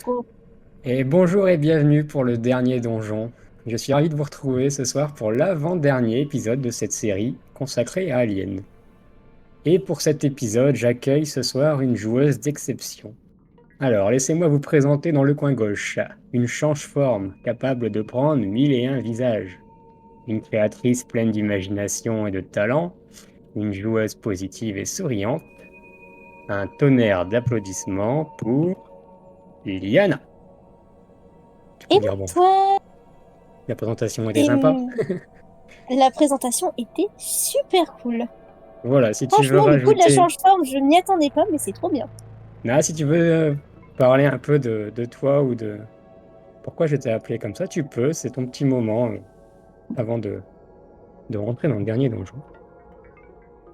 Oh. Et bonjour et bienvenue pour le dernier donjon. Je suis ravi de vous retrouver ce soir pour l'avant-dernier épisode de cette série consacrée à Alien. Et pour cet épisode, j'accueille ce soir une joueuse d'exception. Alors, laissez-moi vous présenter dans le coin gauche une change-forme capable de prendre mille et un visages, une créatrice pleine d'imagination et de talent, une joueuse positive et souriante, un tonnerre d'applaudissements pour Liliana. Tu Et peux dire bon. toi? La présentation était Et sympa. la présentation était super cool. Voilà, si tu veux Franchement, le coup de la rajouter. change-forme, je m'y attendais pas, mais c'est trop bien. Là, si tu veux parler un peu de toi ou de pourquoi je t'ai appelé comme ça, tu peux, c'est ton petit moment avant de rentrer dans le dernier donjon.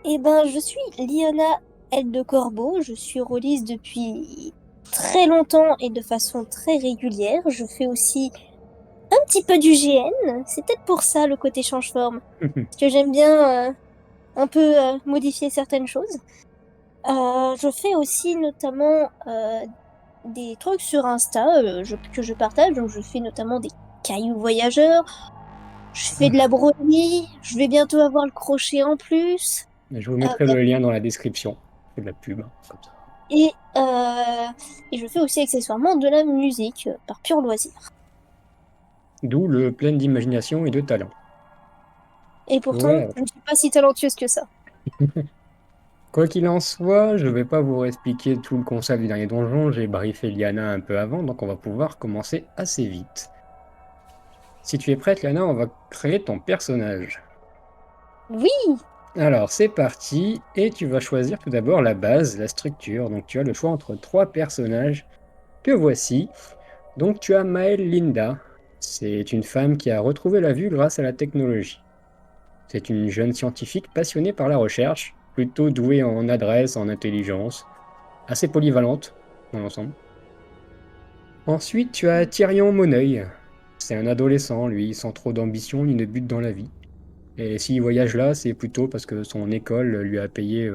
Eh ben, je suis Liana Aile de Corbeau. Je suis rôliste depuis très longtemps et de façon très régulière. Je fais aussi un petit peu du GN. C'est peut-être pour ça le côté change-forme. Parce que j'aime bien un peu modifier certaines choses. Je fais aussi notamment des trucs sur Insta que je partage. Donc, je fais notamment des cailloux voyageurs. Je fais de la broderie. Je vais bientôt avoir le crochet en plus. Je vous Euh, mettrai le lien dans la description. C'est de la pub, hein, comme ça. et, euh, et je fais aussi accessoirement de la musique par pur loisir. D'où le plein d'imagination et de talent. Et pourtant, Voilà. je ne suis pas si talentueuse que ça. Quoi qu'il en soit, je ne vais pas vous expliquer tout le concept du dernier donjon. J'ai briefé Liana un peu avant, donc on va pouvoir commencer assez vite. Si tu es prête, Liana, on va créer ton personnage. Oui, Alors, c'est parti, et tu vas choisir tout d'abord la base, la structure. Donc, tu as le choix entre trois personnages que voici. Donc, tu as Maëlle Linda. C'est une femme qui a retrouvé la vue grâce à la technologie. C'est une jeune scientifique passionnée par la recherche, plutôt douée en adresse, en intelligence, assez polyvalente dans l'ensemble. Ensuite, tu as Tyrion Moneuil. C'est un adolescent, lui, sans trop d'ambition ni de but dans la vie. Et s'il voyage là, c'est plutôt parce que son école lui a payé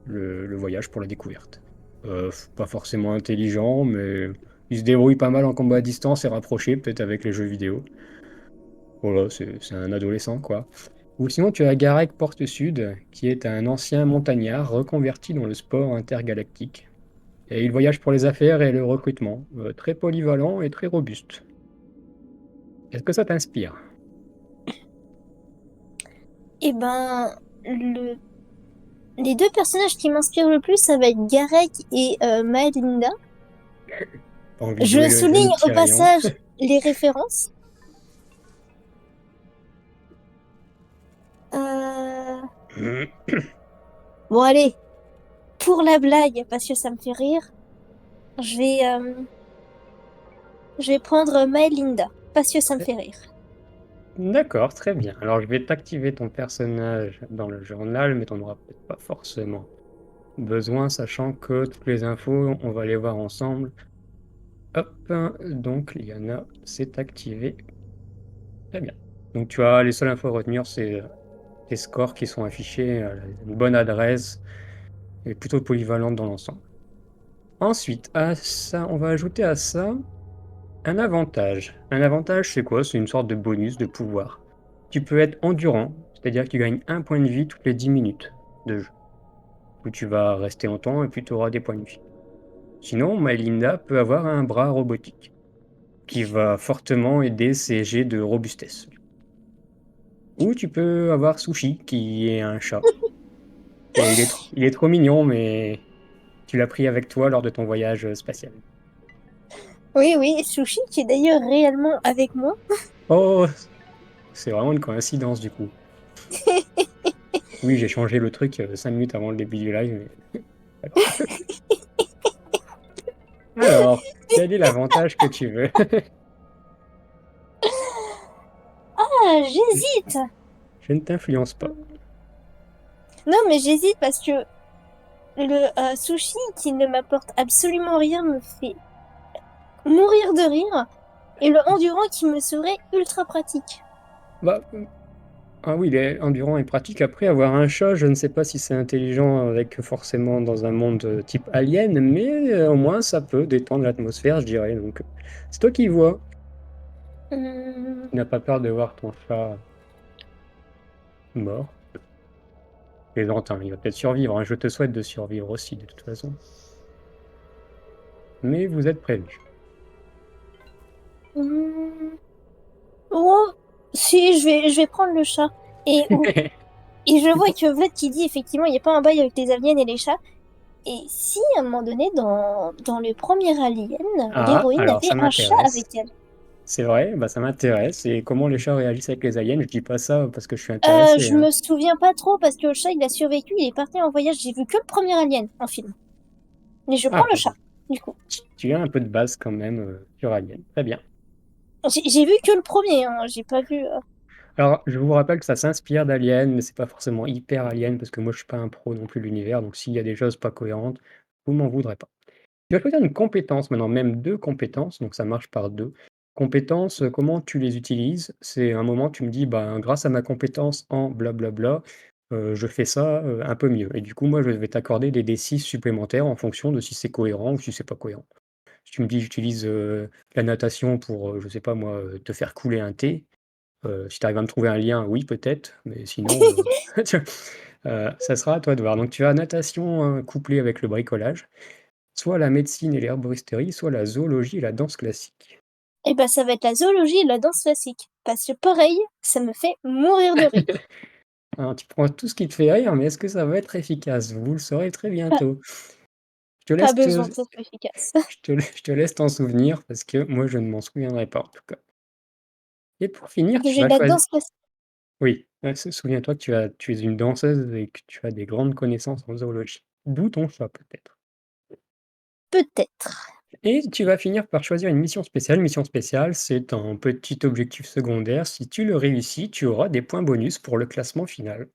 le voyage pour la découverte. Pas forcément intelligent, mais il se débrouille pas mal en combat à distance et rapproché, peut-être avec les jeux vidéo. Voilà, c'est un adolescent, quoi. Ou sinon, tu as Garek Porte-Sud, qui est un ancien montagnard reconverti dans le sport intergalactique. Et il voyage pour les affaires et le recrutement, très polyvalent et très robuste. Est-ce que ça t'inspire? et ben, le... les deux personnages qui m'inspirent le plus, ça va être Garek et Maëlinda. Pas envie de jouer Je le jeune souligne au Tyrion? passage les références. Euh, Bon, allez, pour la blague, parce que ça me fait rire, je vais, euh, je vais prendre Maëlinda, parce que ça me fait rire. D'accord, très bien. Alors je vais t'activer ton personnage dans le journal, mais t'en auras peut-être pas forcément besoin, sachant que toutes les infos, on va les voir ensemble. Hop, donc Liana, c'est activé. Très bien. Donc tu as les seules infos à retenir, c'est tes scores qui sont affichés, une bonne adresse et plutôt polyvalente dans l'ensemble. Ensuite, à ça, on va ajouter à ça un avantage. Un avantage, c'est quoi? C'est une sorte de bonus de pouvoir. Tu peux être endurant, c'est-à-dire que tu gagnes un point de vie toutes les 10 minutes de jeu. Où tu vas rester longtemps et puis tu auras des points de vie. Sinon, Malinda peut avoir un bras robotique qui va fortement aider ses jets de robustesse. Ou tu peux avoir Sushi qui est un chat. Et il est trop mignon, mais tu l'as pris avec toi lors de ton voyage spatial. Oui, oui, Sushi qui est d'ailleurs réellement avec moi. Oh, c'est vraiment une coïncidence du coup. Oui, j'ai changé le truc 5 minutes avant le début du live, mais pas grave. Alors, quel est l'avantage que tu veux? Ah, j'hésite. Je ne t'influence pas. Non, mais j'hésite parce que le Sushi qui ne m'apporte absolument rien me fait mourir de rire et le endurant qui me serait ultra pratique. Bah, Ah oui, il est endurant et pratique. Après, avoir un chat, je ne sais pas si c'est intelligent avec forcément dans un monde type alien, mais au moins ça peut détendre l'atmosphère, je dirais. Donc, c'est toi qui vois. Hum, Tu n'as pas peur de voir ton chat mort. Plaisantin, il va peut-être survivre, hein. Je te souhaite de survivre aussi, de toute façon. Mais vous êtes prévenus. hum. Oh, si, je vais prendre le chat. Et, et je Tu vois prends- que Vlad qui dit effectivement, il n'y a pas un bail avec les aliens et les chats. Et si, à un moment donné, dans le premier Alien, Ah, l'héroïne alors avait ça un chat m'intéresse. avec elle. C'est vrai, bah ça m'intéresse. Et comment les chats réagissent avec les aliens? Je dis pas ça parce que je suis intéressé, Je hein. me souviens pas trop parce que le chat, il a survécu, il est parti en voyage. J'ai vu que le premier Alien en film. Mais je prends Ah, le chat, du coup. tu as un peu de base quand même sur Alien. Très bien. J'ai vu que le premier, hein, j'ai pas vu. Alors, je vous rappelle que ça s'inspire d'Alien, mais c'est pas forcément hyper Alien parce que moi je suis pas un pro non plus de l'univers. Donc s'il y a des choses pas cohérentes, vous m'en voudrez pas. Tu vas choisir une compétence maintenant, même deux compétences, donc ça marche par deux. Compétences, comment tu les utilises? C'est un moment, tu me dis, bah, grâce à ma compétence en blablabla, je fais ça un peu mieux. Et du coup, moi, je vais t'accorder des D6 supplémentaires en fonction de si c'est cohérent ou si c'est pas cohérent. Si tu me dis, j'utilise la natation pour, je sais pas moi, te faire couler un thé, si tu arrives à me trouver un lien, oui, peut-être, mais sinon, tu vois, ça sera à toi de voir. Donc, tu as natation couplée avec le bricolage. Soit la médecine et l'herboristerie, soit la zoologie et la danse classique. Et ben, ça va être la zoologie et la danse classique. Parce que pareil, ça me fait mourir de rire. Alors, tu prends tout ce qui te fait rire, mais est-ce que ça va être efficace? Vous le saurez très Pas, bientôt. Je te pas laisse besoin que ça soit efficace. je te laisse t'en souvenir parce que moi je ne m'en souviendrai pas en tout cas. Et pour finir, Que tu j'ai de vas la choisir. danse classique. Oui, souviens-toi que tu es une danseuse et que tu as des grandes connaissances en zoologie. D'où ton chat peut-être. Peut-être. Et tu vas finir par choisir une mission spéciale. Mission spéciale, c'est un petit objectif secondaire. Si tu le réussis, tu auras des points bonus pour le classement final.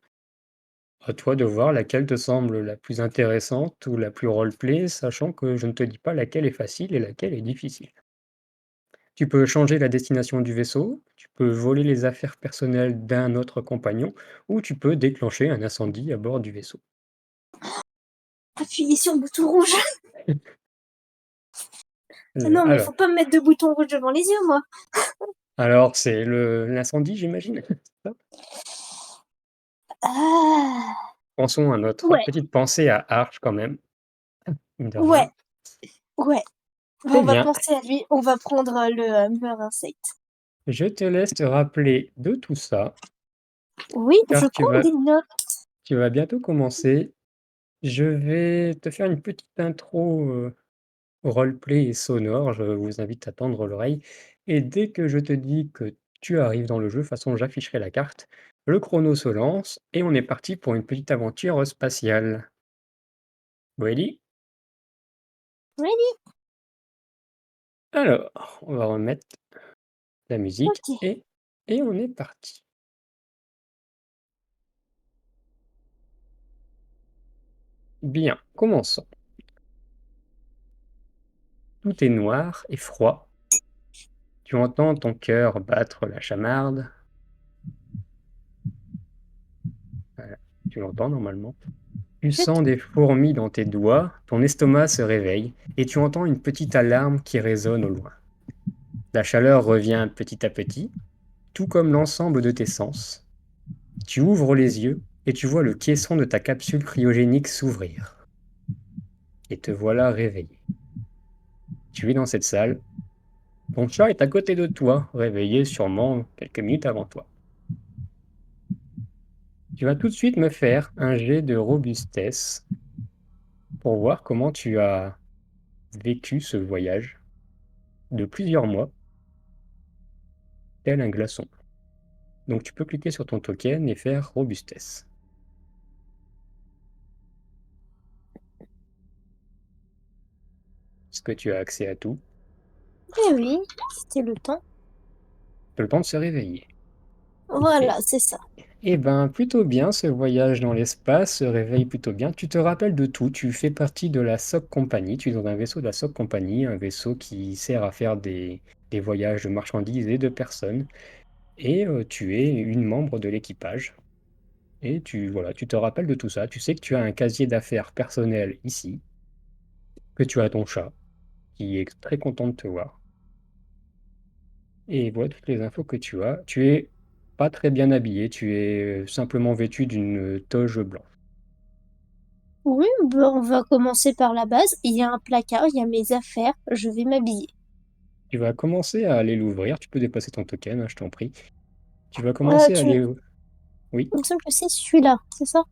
À toi de voir laquelle te semble la plus intéressante ou la plus roleplay, sachant que je ne te dis pas laquelle est facile et laquelle est difficile. Tu peux changer la destination du vaisseau, tu peux voler les affaires personnelles d'un autre compagnon, ou tu peux déclencher un incendie à bord du vaisseau. Appuyez sur le bouton rouge. Non, mais faut Alors, pas me mettre de bouton rouge devant les yeux, moi. alors c'est le l'incendie, j'imagine. C'est ça. Ah, Pensons à notre ouais, petite pensée à Arch quand même, mine de ouais, rien. ouais. Très On va bien, penser à lui. On va prendre le meilleur insecte. je te laisse te rappeler de tout ça, Oui, je car prends des notes. tu vas bientôt commencer. Je vais te faire une petite intro roleplay et sonore. Je vous invite à tendre l'oreille. Et dès que je te dis que tu arrives dans le jeu, de toute façon, j'afficherai la carte. Le chrono se lance et on est parti pour une petite aventure spatiale. Ready? Ready? Alors, on va remettre la musique Ok. et on est parti. Bien, commençons. Tout est noir et froid. Tu entends ton cœur battre la chamarde. Voilà, tu l'entends normalement. Tu Chut. sens des fourmis dans tes doigts, ton estomac se réveille, et tu entends une petite alarme qui résonne au loin. La chaleur revient petit à petit, tout comme l'ensemble de tes sens. Tu ouvres les yeux et tu vois le caisson de ta capsule cryogénique s'ouvrir. Et te voilà réveillé. Tu es dans cette salle. Ton chat est à côté de toi, réveillé sûrement quelques minutes avant toi. Tu vas tout de suite me faire un jet de robustesse pour voir comment tu as vécu ce voyage de plusieurs mois, tel un glaçon. Donc tu peux cliquer sur ton token et faire robustesse. Est-ce que tu as accès à tout? Eh oui, c'était le temps. Tu as le temps de se réveiller. Et, Voilà, c'est ça. eh ben, plutôt bien, ce voyage dans l'espace se réveille plutôt bien. Tu te rappelles de tout, tu fais partie de la SOC Company, tu es dans un vaisseau de la SOC Company, un vaisseau qui sert à faire des voyages de marchandises et de personnes. et tu es une membre de l'équipage. Et voilà, tu te rappelles de tout ça. Tu sais que tu as un casier d'affaires personnel ici, que tu as ton chat, qui est très content de te voir. Et voilà toutes les infos que tu as. Tu es pas très bien habillé, tu es simplement vêtu d'une toge blanche. Oui, ben, on va commencer par la base. Il y a un placard, il y a mes affaires, je vais m'habiller. Tu vas commencer à aller l'ouvrir. Tu peux dépasser ton token, hein, je t'en prie. Tu vas Euh, commencer à tu... aller. Oui, Il me semble que c'est celui-là, c'est ça?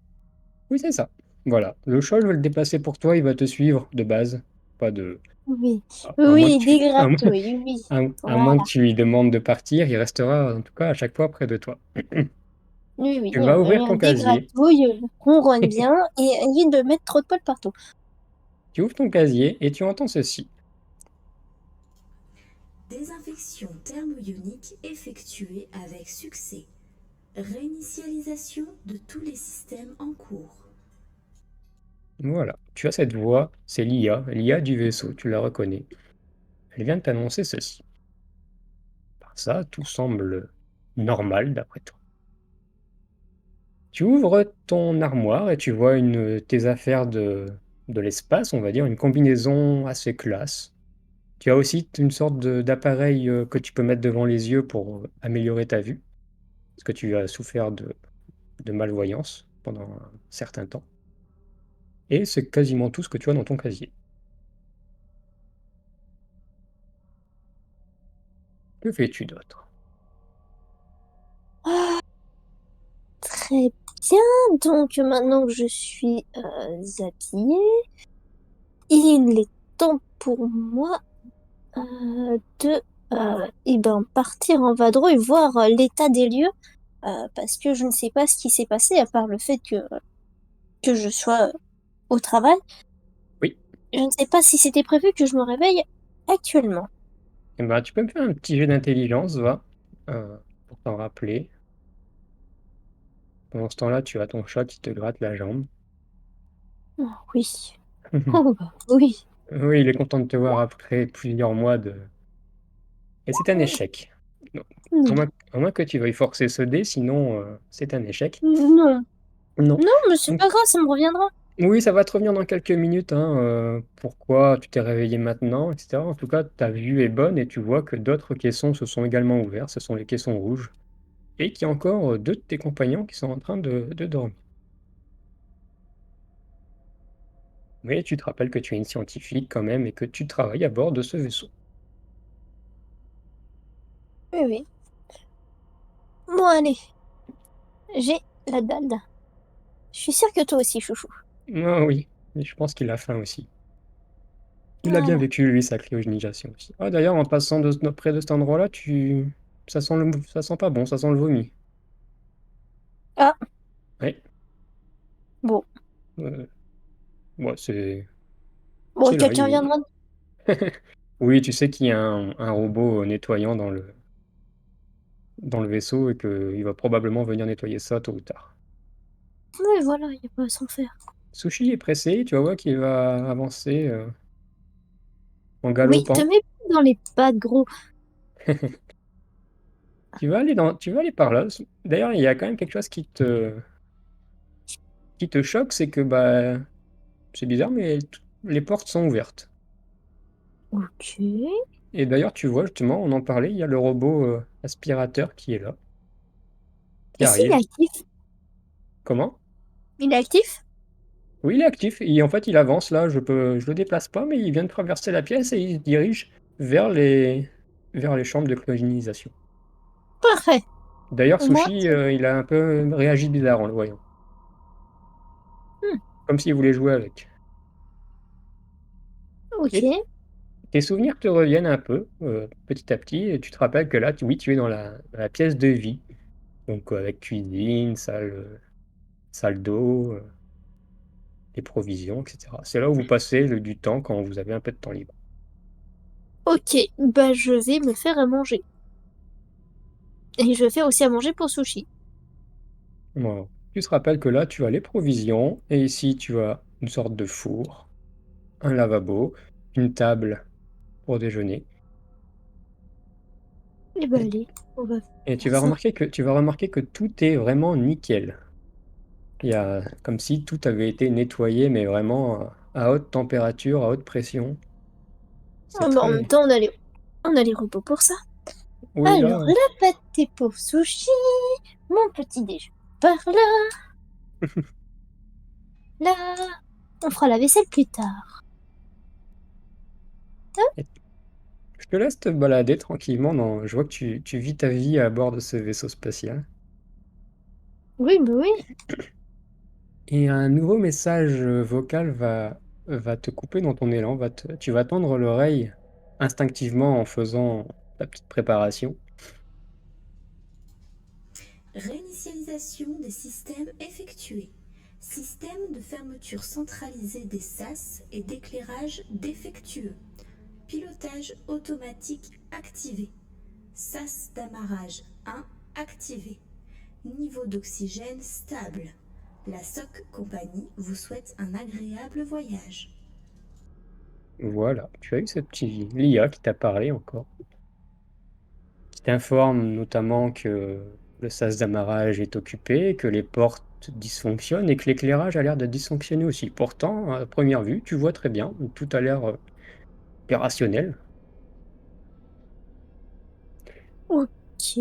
oui, c'est ça. Voilà. Le chat, je vais le déplacer pour toi. Il va te suivre de base. Pas de. Oui. À moins que Oui, des tu. gratouilles, oui. À moins que Voilà. tu lui demandes de partir, il restera en tout cas à chaque fois près de toi. Oui, oui, Tu vas ouvrir ton des casier. gratouilles, ronronne bien et évite de mettre trop de poils partout. Tu ouvres ton casier et tu entends ceci. Désinfection thermo-ionique effectuée avec succès. Réinitialisation de tous les systèmes en cours. Voilà. Tu as cette voix, c'est l'IA du vaisseau, tu la reconnais. Elle vient de t'annoncer ceci. Par ça, tout semble normal d'après toi. Tu ouvres ton armoire et tu vois tes affaires de l'espace, on va dire, une combinaison assez classe. Tu as aussi une sorte d'appareil que tu peux mettre devant les yeux pour améliorer ta vue, parce que tu as souffert de malvoyance pendant un certain temps. Et c'est quasiment tout ce que tu as dans ton casier. Que fais-tu d'autre? Ah, très bien. Donc maintenant que je suis habillée, il est temps pour moi de eh ben, partir en vadrouille, voir l'état des lieux, parce que je ne sais pas ce qui s'est passé, à part le fait que je sois au travail. Oui. Je ne sais pas si c'était prévu que je me réveille actuellement. Eh ben, tu peux me faire un petit jet d'intelligence, va, pour t'en rappeler. Pendant ce temps-là, tu as ton chat qui te gratte la jambe. Oh, oui. Oh, bah, oui. Oui, il est content de te voir après plusieurs mois de... Et c'est un échec. Non. Oui. À moins que tu veuilles forcer ce dé, sinon c'est un échec. Non. Non. Non, mais c'est Donc, pas grave, ça me reviendra. oui, ça va te revenir dans quelques minutes, hein, pourquoi tu t'es réveillé maintenant, etc. En tout cas, ta vue est bonne et tu vois que d'autres caissons se sont également ouverts. Ce sont les caissons rouges. Et qu'il y a encore deux de tes compagnons qui sont en train de dormir. Mais tu te rappelles que tu es une scientifique quand même et que tu travailles à bord de ce vaisseau. Oui, oui. Bon, allez, j'ai la dalle. Je suis sûre que toi aussi, chouchou. Ah oui, et je pense qu'il a faim aussi. Il a bien Voilà. vécu, lui, sa cryogénisation aussi. Ah, d'ailleurs, en passant près de cet endroit-là, ça sent pas bon, ça sent le vomi. Ah, Ouais, bon. euh, ouais, Bon, c'est là. quelqu'un viendra. Oui, tu sais qu'il y a un robot nettoyant dans le vaisseau et qu'il va probablement venir nettoyer ça tôt ou tard. Oui, voilà, il n'y a pas à s'en faire. Sushi est pressé, tu vas voir qu'il va avancer en Oui, te galopant. mets pas dans les pattes, gros. Tu vas aller par là. D'ailleurs, il y a quand même quelque chose qui te choque, c'est que bah c'est bizarre, mais les portes sont ouvertes. Ok. Et d'ailleurs, tu vois justement, on en parlait, il y a le robot aspirateur qui est là, qui Et s'il est arrive. actif? Comment? Il est actif? Oui, il est actif. Et en fait, il avance là. Je le déplace pas, mais il vient de traverser la pièce et il se dirige vers vers les chambres de cryogénisation. Parfait. D'ailleurs, Moi, Sushi, il a un peu réagi bizarre en le voyant, hmm, comme s'il voulait jouer avec. ok. Et tes souvenirs te reviennent un peu, petit à petit, et tu te rappelles que là, oui, tu es dans la pièce de vie, donc avec cuisine, salle d'eau, des provisions, etc. C'est là où vous passez du temps quand vous avez un peu de temps libre. Ok, bah je vais me faire à manger. Et je vais faire aussi à manger pour sushi. Voilà. Tu te rappelles que là, tu as les provisions, et ici, tu as une sorte de four, un lavabo, une table pour déjeuner. Eh ben Et, allez, on va et faire ça. tu vas remarquer que tout est vraiment nickel. Il y a comme si tout avait été nettoyé, mais vraiment à haute température, à haute pression. C'est Ah bah, en même très... temps, on a les robots pour ça. Oui, Alors, là, la pâté pour sushi, mon petit déj par là, là. On fera la vaisselle plus tard. je te laisse te balader tranquillement. Je vois que tu vis ta vie à bord de ce vaisseau spatial. Oui, bah oui. Et un nouveau message vocal va te couper dans ton élan. Tu vas tendre l'oreille instinctivement en faisant ta petite préparation. Réinitialisation des systèmes effectuée. Système de fermeture centralisée des SAS et d'éclairage défectueux. Pilotage automatique activé. SAS d'amarrage 1 activé. Niveau d'oxygène stable. La SOC Compagnie vous souhaite un agréable voyage. Voilà, tu as eu ce petit l'IA qui t'a parlé encore, qui t'informe notamment que le sas d'amarrage est occupé, que les portes dysfonctionnent et que l'éclairage a l'air de dysfonctionner aussi. Pourtant, à première vue, tu vois très bien, tout a l'air opérationnel. Ok.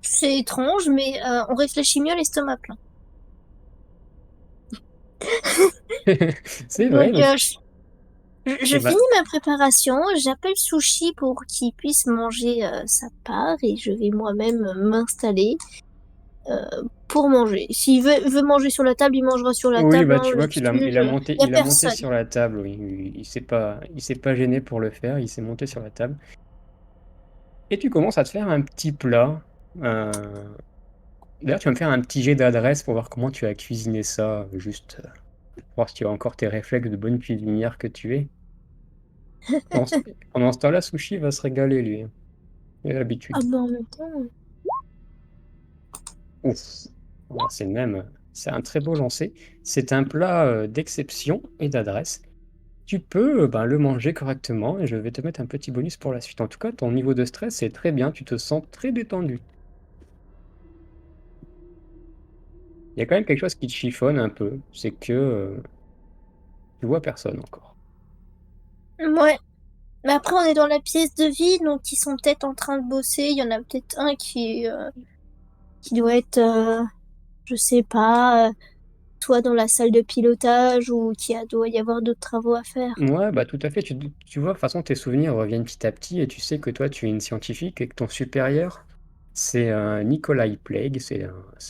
C'est étrange, mais on réfléchit mieux l'estomac plein. C'est vrai, Donc, donc, je eh ben, finis ma préparation, j'appelle Sushi pour qu'il puisse manger sa part et je vais moi-même m'installer euh, pour manger. S'il veut manger sur la table, il mangera sur la oui, table, bah hein, tu vois qu'il a, là-dessus, il n'y a il a monté personne. sur la table, oui. Il s'est pas gêné pour le faire, il s'est monté sur la table. Et tu commences à te faire un petit plat. euh, D'ailleurs, tu vas me faire un petit jet d'adresse pour voir comment tu as cuisiné ça, juste pour voir si tu as encore tes réflexes de bonne cuisinière que tu es. Pendant ce, pendant ce temps-là, Sushi va se régaler, lui, hein. Il a Ah l'habitude. bah en même temps. Ouf. Voilà, c'est un très beau lancer. C'est un plat d'exception et d'adresse. Tu peux ben, le manger correctement et je vais te mettre un petit bonus pour la suite. En tout cas, ton niveau de stress est très bien, tu te sens très détendu. Il y a quand même quelque chose qui te chiffonne un peu, c'est que tu vois personne encore. Ouais. Mais après, on est dans la pièce de vie, donc ils sont peut-être en train de bosser. Il y en a peut-être un qui doit être, je sais pas, soit dans la salle de pilotage ou doit y avoir d'autres travaux à faire. Ouais, bah tout à fait. Tu vois, de toute façon, tes souvenirs reviennent petit à petit et tu sais que toi, tu es une scientifique et que ton supérieur, c'est un Nikolai Plague, c'est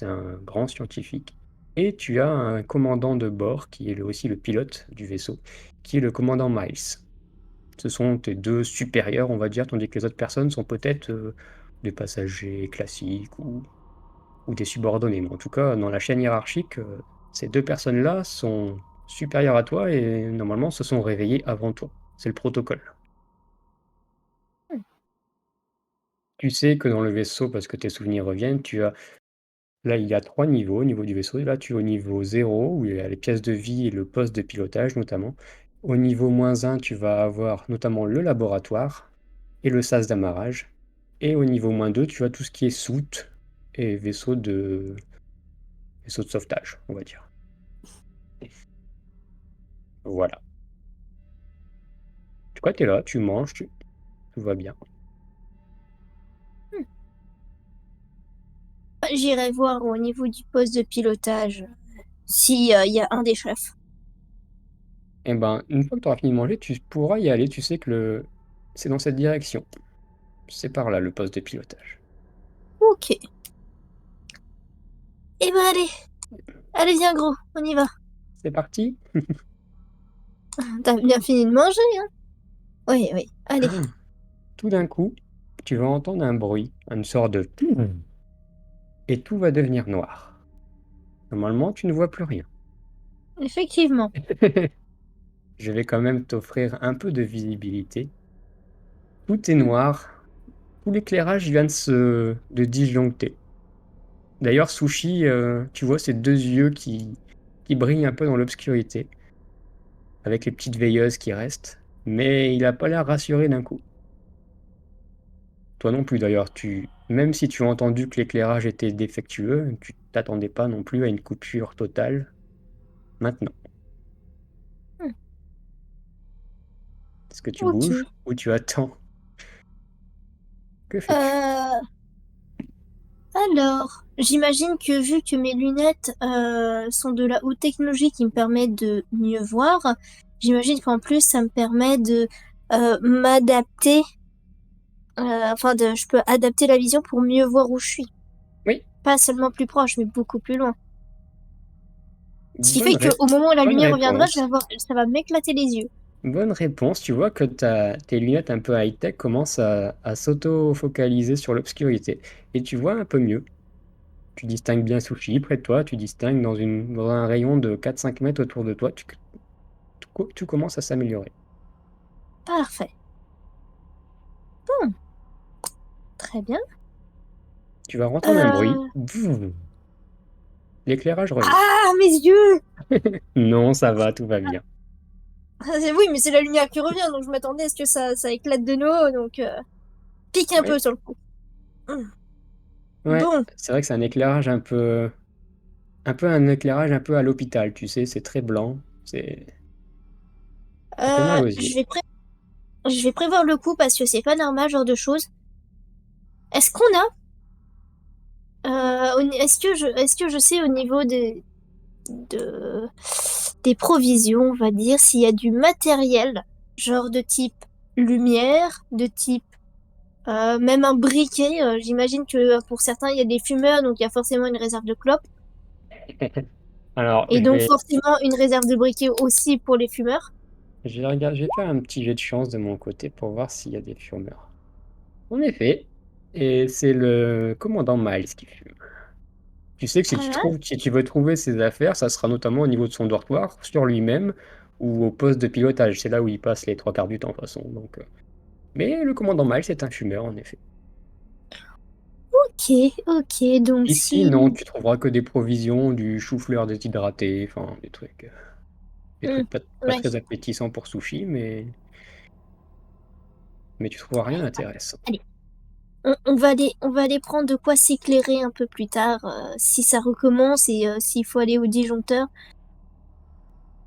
un grand scientifique. Et tu as un commandant de bord qui est aussi le pilote du vaisseau, qui est le commandant Miles. Ce sont tes deux supérieurs, on va dire, tandis que les autres personnes sont peut-être des passagers classiques ou des subordonnés. Mais en tout cas, dans la chaîne hiérarchique, ces deux personnes-là sont supérieures à toi et normalement se sont réveillées avant toi. C'est le protocole. Tu sais que dans le vaisseau, parce que tes souvenirs reviennent, là, il y a trois niveaux au niveau du vaisseau. Et là, tu es au niveau zéro, où il y a les pièces de vie et le poste de pilotage notamment. Au niveau -1, tu vas avoir notamment le laboratoire et le sas d'amarrage. Et au niveau -2, tu as tout ce qui est soute et vaisseau de sauvetage, on va dire. Voilà. Tu vois, tu es là, tu manges, tout va bien. J'irai voir au niveau du poste de pilotage si il y a un des chefs. Et ben, une fois que tu auras fini de manger, tu pourras y aller. Tu sais que c'est dans cette direction. C'est par là le poste de pilotage. Ok. Eh ben allez, allez viens gros, on y va. C'est parti? T'as bien fini de manger, hein? Oui, oui. Allez. Tout d'un coup, tu vas entendre un bruit, une sorte de et tout va devenir noir. Normalement, tu ne vois plus rien. Effectivement. Je vais quand même t'offrir un peu de visibilité. Tout est noir, tout l'éclairage vient de disjoncter. D'ailleurs, Sushi, tu vois ces deux yeux qui brillent un peu dans l'obscurité, avec les petites veilleuses qui restent, mais il n'a pas l'air rassuré d'un coup. Toi non plus d'ailleurs, même si tu as entendu que l'éclairage était défectueux, tu t'attendais pas non plus à une coupure totale maintenant. Hmm, Est-ce que tu bouges ok. ou tu attends? Que fais-tu? Euh, alors, j'imagine que vu que mes lunettes sont de la haute technologie qui me permet de mieux voir, j'imagine qu'en plus ça me permet de m'adapter, je peux adapter la vision pour mieux voir où je suis. Oui, Pas seulement plus proche, mais beaucoup plus loin. Ce qui bonne, fait ré- qu'au moment où la bonne lumière reviendra, réponse. ça va m'éclater les yeux. Bonne réponse. Tu vois que tes lunettes un peu high-tech commencent à s'auto-focaliser sur l'obscurité. Et tu vois un peu mieux. Tu distingues bien Sushi près de toi, tu distingues dans un rayon de 4-5 mètres autour de toi, tout commence à s'améliorer. Parfait. Bon, très bien. Tu vas entendre un bruit. Euh... Bouh. L'éclairage revient. Ah, mes yeux! Non, ça va, tout va bien. Oui, mais c'est la lumière qui revient, donc je m'attendais à ce que ça éclate de nouveau, donc pique un peu Oui, sur le coup. Hum. ouais, Bon, c'est vrai que c'est un éclairage un peu à l'hôpital, tu sais, c'est très blanc, ça fait mal aux je yeux. je vais prévoir le coup parce que c'est pas normal, ce genre de choses. Est-ce qu'on a, est-ce que je sais au niveau de, des provisions, on va dire, s'il y a du matériel, genre de type lumière, de type même un briquet. J'imagine que pour certains, il y a des fumeurs, donc il y a forcément une réserve de clopes. Alors, Et donc forcément une réserve de briquet aussi pour les fumeurs. je vais faire un petit jet de chance de mon côté pour voir s'il y a des fumeurs. En effet, et c'est le commandant Miles qui fume. Tu sais que Ah, si tu veux trouver ses affaires, ça sera notamment au niveau de son dortoir, sur lui-même, ou au poste de pilotage. C'est là où il passe les trois quarts du temps, de toute façon. Mais le commandant Miles est un fumeur, en effet. ok, ok, donc Ici, si... non, tu trouveras que des provisions, du chou-fleur déshydraté, enfin, des Hmm, trucs pas ouais. très appétissants pour sushi, mais tu trouveras rien d'intéressant. Allez, on va aller prendre de quoi s'éclairer un peu plus tard, si ça recommence et s'il faut aller au disjoncteur,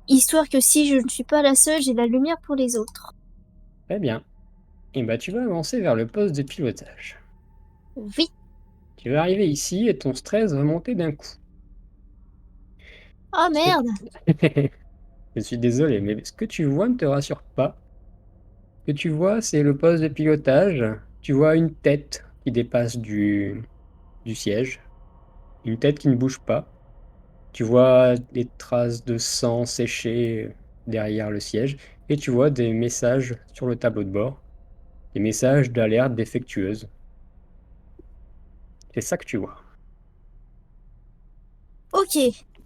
histoire que si je ne suis pas la seule, j'ai la lumière pour les autres. Très bien. Et bah, tu vas avancer vers le poste de pilotage. Oui. Tu vas arriver ici et ton stress va monter d'un coup. Oh Ce que- merde. Je suis désolé, mais ce que tu vois ne te rassure pas. Ce que tu vois, c'est le poste de pilotage. Tu vois une tête qui dépasse du siège. Une tête qui ne bouge pas. Tu vois des traces de sang séché derrière le siège. Et tu vois des messages sur le tableau de bord. Des messages d'alerte défectueuse. C'est ça que tu vois. Ok.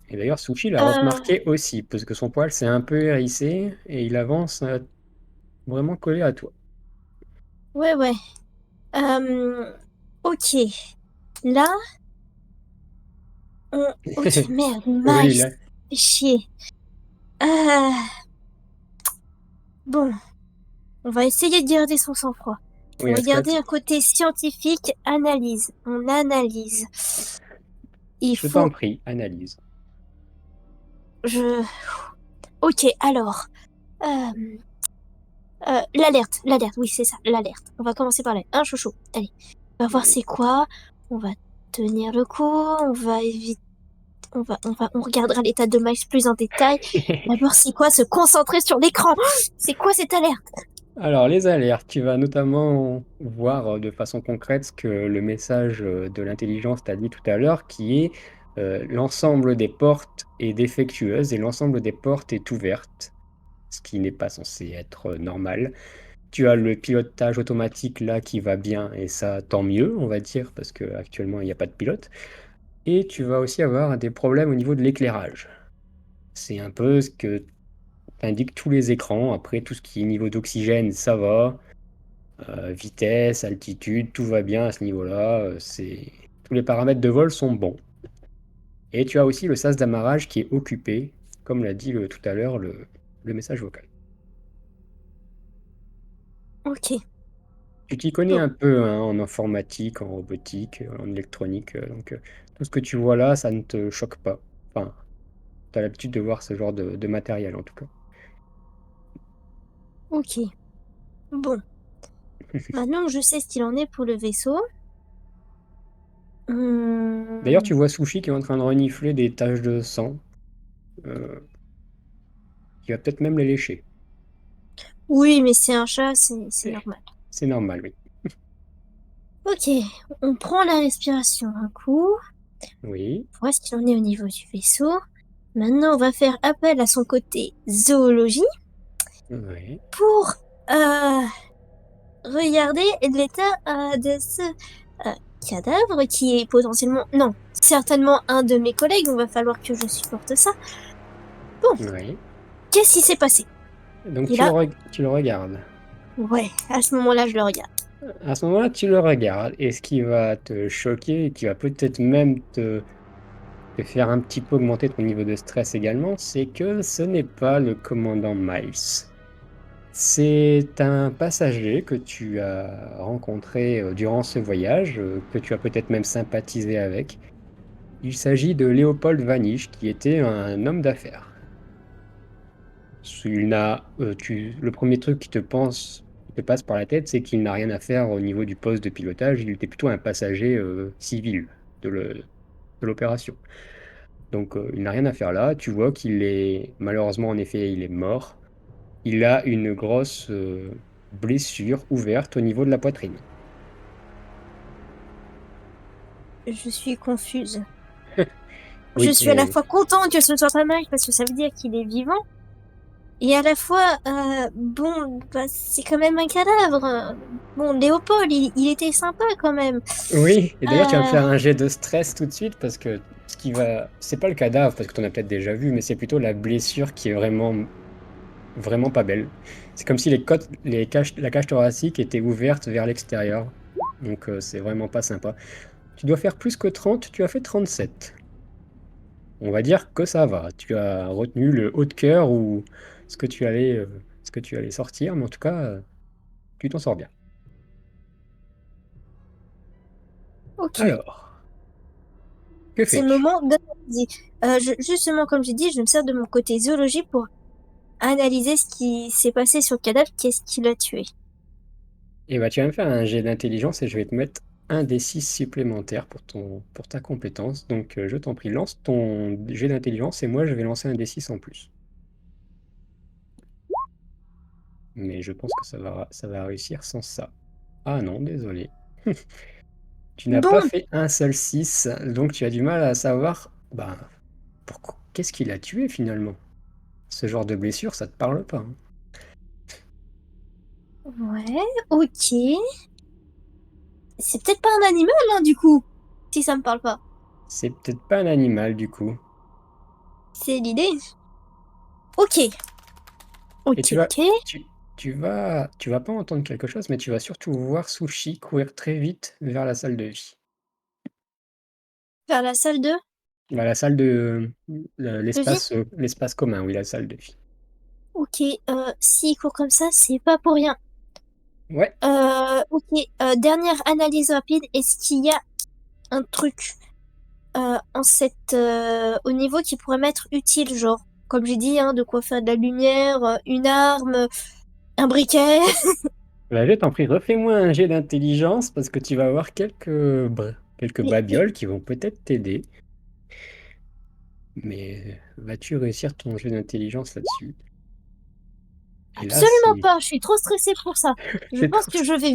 Et d'ailleurs, Sushi l'a Euh, remarqué aussi, parce que son poil s'est un peu hérissé et il avance vraiment collé à toi. ouais, ouais. Euh, ok. Là, ok, merde, Oui, Miles. là. Fais chier. Euh, Bon, on va essayer de garder son sang-froid. Oui, On va est-ce que garder un côté scientifique, analyse. On analyse. Il je t'en faut... prie, analyse. Je... Ok, alors... l'alerte, oui, c'est ça, l'alerte. On va commencer par là. Un chouchou, allez. On va voir c'est quoi. On va tenir le coup, on va éviter... on regardera l'état de Miles plus en détail. D'abord, c'est quoi? Se concentrer sur l'écran. C'est quoi cette alerte? Alors, les alertes, tu vas notamment voir de façon concrète ce que le message de l'intelligence t'a dit tout à l'heure, qui est l'ensemble des portes est défectueuse et l'ensemble des portes est ouverte, ce qui n'est pas censé être normal. Tu as le pilotage automatique là qui va bien et ça, tant mieux, on va dire, parce qu'actuellement il n'y a pas de pilote. Et tu vas aussi avoir des problèmes au niveau de l'éclairage. C'est un peu ce que indiquent tous les écrans. Après, tout ce qui est niveau d'oxygène, ça va. Vitesse, altitude, tout va bien à ce niveau-là. Tous les paramètres de vol sont bons. Et tu as aussi le sas d'amarrage qui est occupé, comme l'a dit tout à l'heure le message vocal. Ok. Tu t'y connais Bon, un peu hein, en informatique, en robotique, en électronique, donc tout ce que tu vois là, ça ne te choque pas. Enfin, tu as l'habitude de voir ce genre de matériel en tout cas. ok. Bon, maintenant que je sais ce qu'il en est pour le vaisseau, D'ailleurs, hum, tu vois Sushi qui est en train de renifler des taches de sang, euh, qui va peut-être même les lécher. oui, mais c'est un chat, c'est Eh, normal. c'est normal, oui. Ok, on prend la respiration un coup, Oui, voir ce qu'il en est au niveau du vaisseau. Maintenant, on va faire appel à son côté zoologie oui, pour euh, regarder l'état de ce euh, cadavre qui est potentiellement, non, certainement un de mes collègues. On va falloir que je supporte ça. Bon, oui. qu'est-ce qui s'est passé? Donc Et là, tu le regardes. ouais, à ce moment-là, je le regarde. À ce moment-là, tu le regardes, et ce qui va te choquer, et qui va peut-être même te faire un petit peu augmenter ton niveau de stress également, c'est que ce n'est pas le commandant Miles. C'est un passager que tu as rencontré durant ce voyage, que tu as peut-être même sympathisé avec. Il s'agit de Léopold Vanish, qui était un homme d'affaires. Le premier truc qui te passe par la tête, c'est qu'il n'a rien à faire au niveau du poste de pilotage. Il était plutôt un passager civil de de l'opération. Donc il n'a rien à faire là. Tu vois qu'il est malheureusement en effet il est mort. Il a une grosse blessure ouverte au niveau de la poitrine. Je suis confuse. Je Oui, suis à la fois contente que ce soit pas mal parce que ça veut dire qu'il est vivant. Et à la fois, bon, bah, c'est quand même un cadavre. Bon, Léopold, il était sympa quand même. oui. Et d'ailleurs tu vas me Euh, faire un jet de stress tout de suite parce que c'est pas le cadavre parce que tu en as peut-être déjà vu, mais c'est plutôt la blessure qui est vraiment pas belle. C'est comme si la cage thoracique était ouverte vers l'extérieur. Donc c'est vraiment pas sympa. Tu dois faire plus que 30. Tu as fait 37. On va dire que ça va. Tu as retenu le haut de cœur ou ce que tu allais sortir, mais en tout cas, tu t'en sors bien. ok. Alors, que C'est le fais-tu? moment d'analyser. Justement, comme j'ai dit, je me sers de mon côté zoologie pour analyser ce qui s'est passé sur le cadavre, qu'est-ce qui l'a tué. Eh ben, tu vas me faire un jet d'intelligence et je vais te mettre un des 6 supplémentaires pour ta compétence. Donc, je t'en prie, lance ton jet d'intelligence et moi, je vais lancer un des 6 en plus. Mais je pense que ça va réussir sans ça. Ah non, désolé. Tu n'as pas Bon, fait un seul 6, donc tu as du mal à savoir, ben, qu'est-ce qui l'a tué finalement? Ce genre de blessure, ça te parle pas, hein. ouais, ok. C'est peut-être pas un animal, hein, du coup, si ça me parle pas. C'est peut-être pas un animal du coup. C'est l'idée. Ok, Et ok, ok. tu vas pas entendre quelque chose, mais tu vas surtout voir Sushi courir très vite vers la salle de vie. Vers la salle Vers la salle de vie. l'espace commun, oui, la salle de vie. Ok, s'il court comme ça, c'est pas pour rien. Ouais, Ok, dernière analyse rapide. Est-ce qu'il y a un truc au niveau qui pourrait m'être utile, genre, comme j'ai dit, hein, de quoi faire de la lumière, une arme, un briquet. bah, je t'en prie, refais-moi un jet d'intelligence parce que tu vas avoir quelques Mais babioles qui vont peut-être t'aider. Mais vas-tu réussir ton jet d'intelligence là-dessus? Et là, absolument c'est pas. Je suis trop stressée pour ça. Je c'est pense trop. que je vais.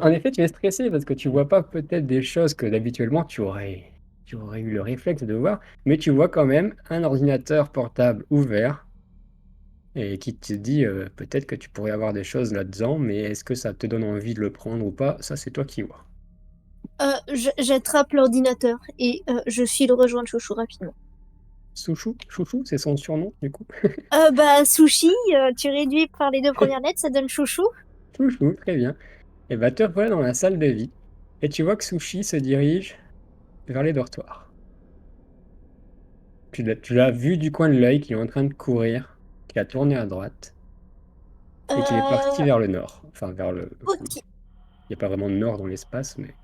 En effet, tu es stressé parce que tu vois pas peut-être des choses que d'habituellement tu aurais eu le réflexe de voir, mais tu vois quand même un ordinateur portable ouvert et qui te dit peut-être que tu pourrais avoir des choses là-dedans, mais est-ce que ça te donne envie de le prendre ou pas? Ça, c'est toi qui vois. J'attrape l'ordinateur et je file rejoindre Chouchou rapidement. Chouchou, c'est son surnom du coup. Bah, sushi, tu réduis par les deux premières lettres, ça donne chouchou. Chouchou, très bien. Et bah te revoilà dans la salle de vie et tu vois que Sushi se dirige vers les dortoirs. Tu l'as vu du coin de l'œil qu'il est en train de courir, qui a tourné à droite. et qu'il est parti Euh, vers le nord. Enfin, vers le... ok, Il n'y a pas vraiment de nord dans l'espace, mais...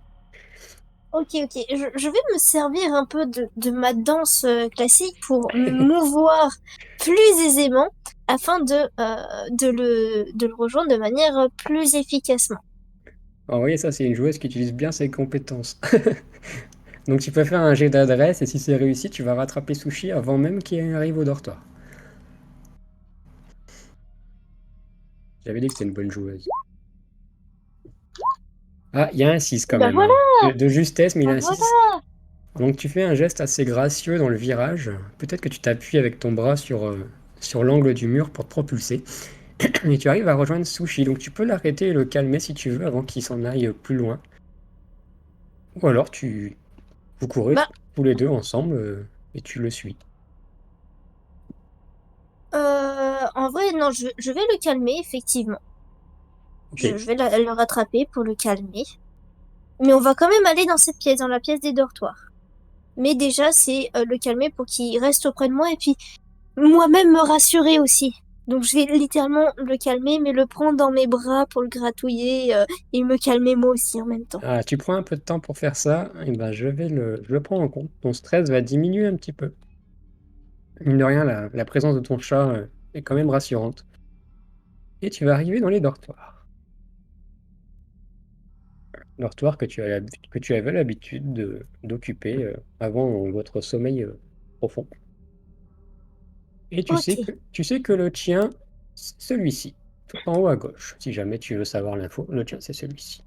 ok. Je vais me servir un peu de ma danse classique pour me mouvoir plus aisément afin de le rejoindre de manière plus efficacement. Ah oui, ça, c'est une joueuse qui utilise bien ses compétences. Donc tu peux faire un jet d'adresse, et si c'est réussi, tu vas rattraper Sushi avant même qu'il arrive au dortoir. J'avais dit que c'était une bonne joueuse. Ah, il y a un 6 quand Bah même, voilà, hein. De justesse, mais il bah a un voilà. 6. Donc tu fais un geste assez gracieux dans le virage. Peut-être que tu t'appuies avec ton bras sur l'angle du mur pour te propulser. Et tu arrives à rejoindre Sushi. Donc tu peux l'arrêter et le calmer si tu veux avant qu'il s'en aille plus loin. Ou alors vous courez Bah, tous les deux ensemble et tu le suis. en vrai, non, je vais le calmer, effectivement. Ok. Je vais le rattraper pour le calmer. Mais on va quand même aller dans cette pièce, dans la pièce des dortoirs. Mais déjà, c'est le calmer pour qu'il reste auprès de moi et puis moi-même me rassurer aussi. Donc je vais littéralement le calmer, mais le prendre dans mes bras pour le gratouiller et me calmer moi aussi en même temps. Ah, tu prends un peu de temps pour faire ça, et ben je le prends en compte. Ton stress va diminuer un petit peu. Mine de rien, la présence de ton chat est quand même rassurante. Et tu vas arriver dans les dortoirs. Dortoirs que tu avais l'habitude d'occuper avant votre sommeil profond. Et Ok, tu sais que le tien, c'est celui-ci, tout en haut à gauche. Si jamais tu veux savoir l'info, le tien, c'est celui-ci.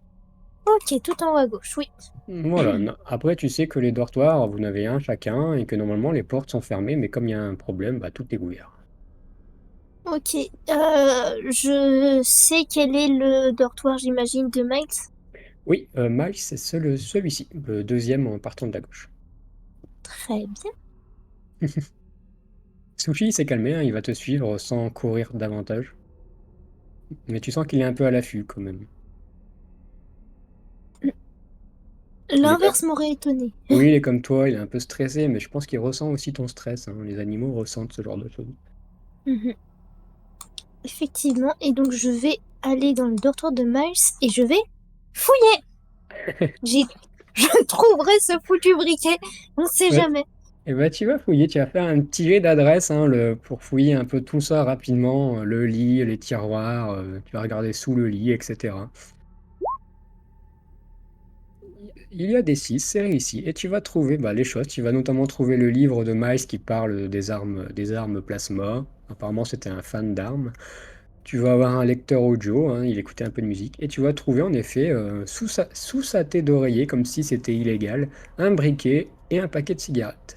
ok, tout en haut à gauche, oui. Voilà. Après, tu sais que les dortoirs, vous en avez un chacun et que normalement les portes sont fermées, mais comme il y a un problème, bah, tout est ouvert. Ok, je sais quel est le dortoir, j'imagine, de Miles. Oui, Miles, c'est celui-ci, le deuxième en partant de la gauche. Très bien. Sushi il s'est calmé, hein, il va te suivre sans courir davantage. Mais tu sens qu'il est un peu à l'affût quand même. Il est comme... L'inverse m'aurait étonné. Oui, il est comme toi, il est un peu stressé, mais je pense qu'il ressent aussi ton stress, hein. Les animaux ressentent ce genre de choses. Mhm. Effectivement, et donc je vais aller dans le dortoir de Miles et je vais fouiller. J'ai... Je trouverai ce foutu briquet, on sait Ouais. jamais. Et bah tu vas fouiller, tu vas faire un petit jet d'adresse hein, pour fouiller un peu tout ça rapidement, le lit, les tiroirs, tu vas regarder sous le lit, etc. Il y a des 6, c'est réussi, et tu vas trouver bah, les choses. Tu vas notamment trouver le livre de Miles qui parle des armes plasma. Apparemment, c'était un fan d'armes. Tu vas avoir un lecteur audio, hein, il écoutait un peu de musique, et tu vas trouver en effet, sous sa tête d'oreiller, comme si c'était illégal, un briquet et un paquet de cigarettes.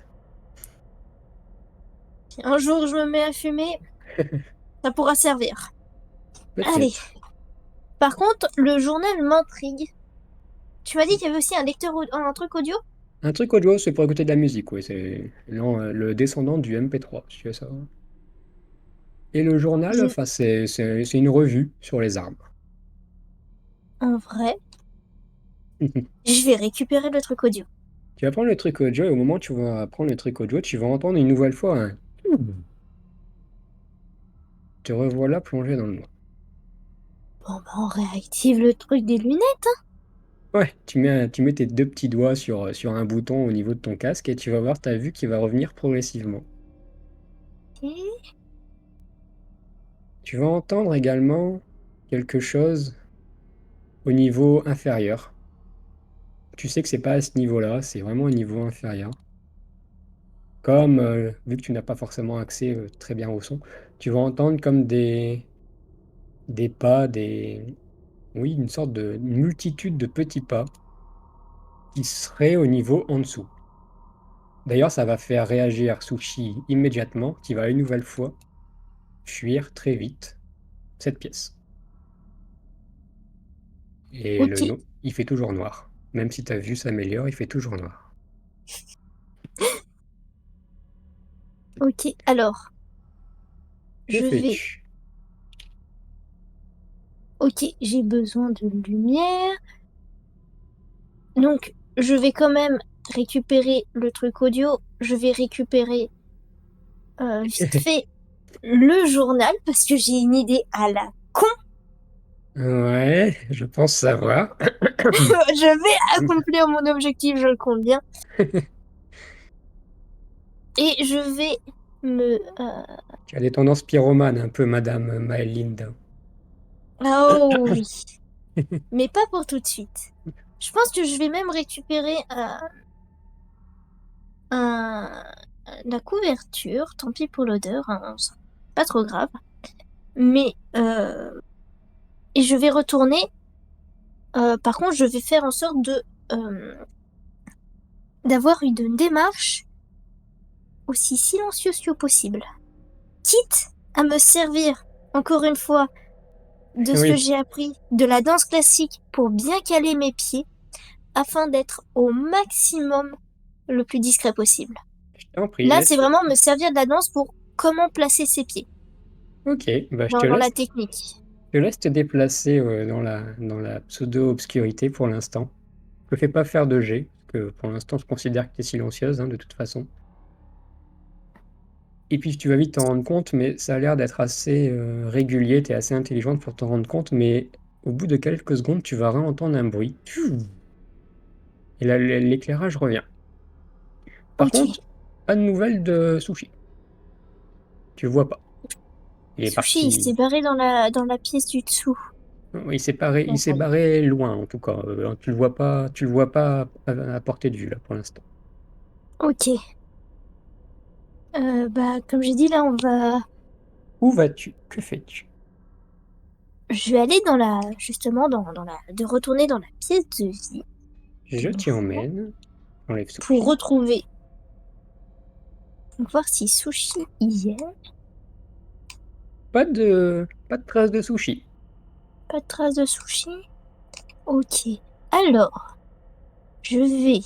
Un jour je me mets à fumer, ça pourra servir. Allez. Peut-être. Par contre, le journal m'intrigue. Tu m'as dit qu'il y avait aussi un truc audio? Un truc audio, c'est pour écouter de la musique, oui, c'est le descendant du MP3, si tu veux ça. Et le journal, Je- enfin, c'est une revue sur les armes. En vrai, je vais récupérer le truc audio. Tu vas prendre le truc audio et au moment où tu vas prendre le truc audio, tu vas entendre une nouvelle fois un... Te revoilà plongé dans le noir. Bon, bah, on réactive le truc des lunettes. Ouais, tu mets tes deux petits doigts sur un bouton au niveau de ton casque et tu vas voir ta vue qui va revenir progressivement. Ok. Tu vas entendre également quelque chose au niveau inférieur. Tu sais que c'est pas à ce niveau-là, c'est vraiment au niveau inférieur. Comme, vu que tu n'as pas forcément accès très bien au son, tu vas entendre comme des pas, oui, une multitude de petits pas qui seraient au niveau en dessous. D'ailleurs, ça va faire réagir Sushi immédiatement, qui va une nouvelle fois fuir très vite cette pièce. Et Ok, il fait toujours noir. Même si ta vue s'améliore, il fait toujours noir. ok. Alors, Que je vais. fais-tu? Ok, j'ai besoin de lumière. Donc, je vais quand même récupérer le truc audio. Je vais récupérer vite fait le journal parce que j'ai une idée à la con. Ouais, je pense savoir. Je vais accomplir mon objectif, je le compte bien. Et je vais me... Tu as des tendances pyromanes, un peu, Madame Maëlynda. Oh oui, mais pas pour tout de suite. Je pense que je vais même récupérer un- la couverture, tant pis pour l'odeur, hein, c'est pas trop grave. Mais et je vais retourner. Par contre, je vais faire en sorte de d'avoir une démarche aussi silencieuse que possible, quitte à me servir encore une fois de ce que Oui, j'ai appris de la danse classique pour bien caler mes pieds, afin d'être au maximum le plus discret possible. je t'en prie, Là, c'est laisse. vraiment me servir de la danse pour comment placer ses pieds Ok, bah dans la technique. je te laisse te déplacer dans la pseudo-obscurité pour l'instant. Je ne fais pas faire de jet, parce que pour l'instant, je considère que tu es silencieuse, hein, de toute façon. Et puis tu vas vite t'en rendre compte, mais ça a l'air d'être assez régulier, tu es assez intelligente pour t'en rendre compte, mais au bout de quelques secondes, tu vas réentendre un bruit. Et là, l'éclairage revient. Par Ok. contre, pas de nouvelles de Sushi. Tu le vois pas. Il est Sushi, il s'est parti. barré dans la pièce du dessous. Il s'est barré loin, en tout cas. Tu le vois pas à portée de vue, là, pour l'instant. Ok. Bah, comme j'ai dit, là, Où vas-tu? Que fais-tu? je vais aller justement, de retourner dans la pièce de vie, Je une t'y fois, emmène. J'enlève pour Sushi. retrouver, voir si Sushi y est. Pas de traces de Sushi. Pas de trace de Sushi. Ok. Alors, je vais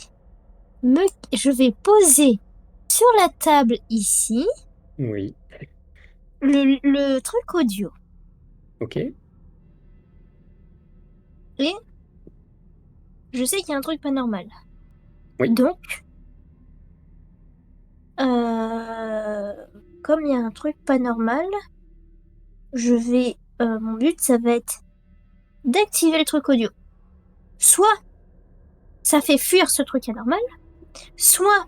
me, je vais poser sur la table ici Oui. le truc audio. Ok. Et je sais qu'il y a un truc pas normal. Oui. Donc, euh, comme il y a un truc pas normal, mon but, ça va être d'activer le truc audio. Soit ça fait fuir ce truc anormal, soit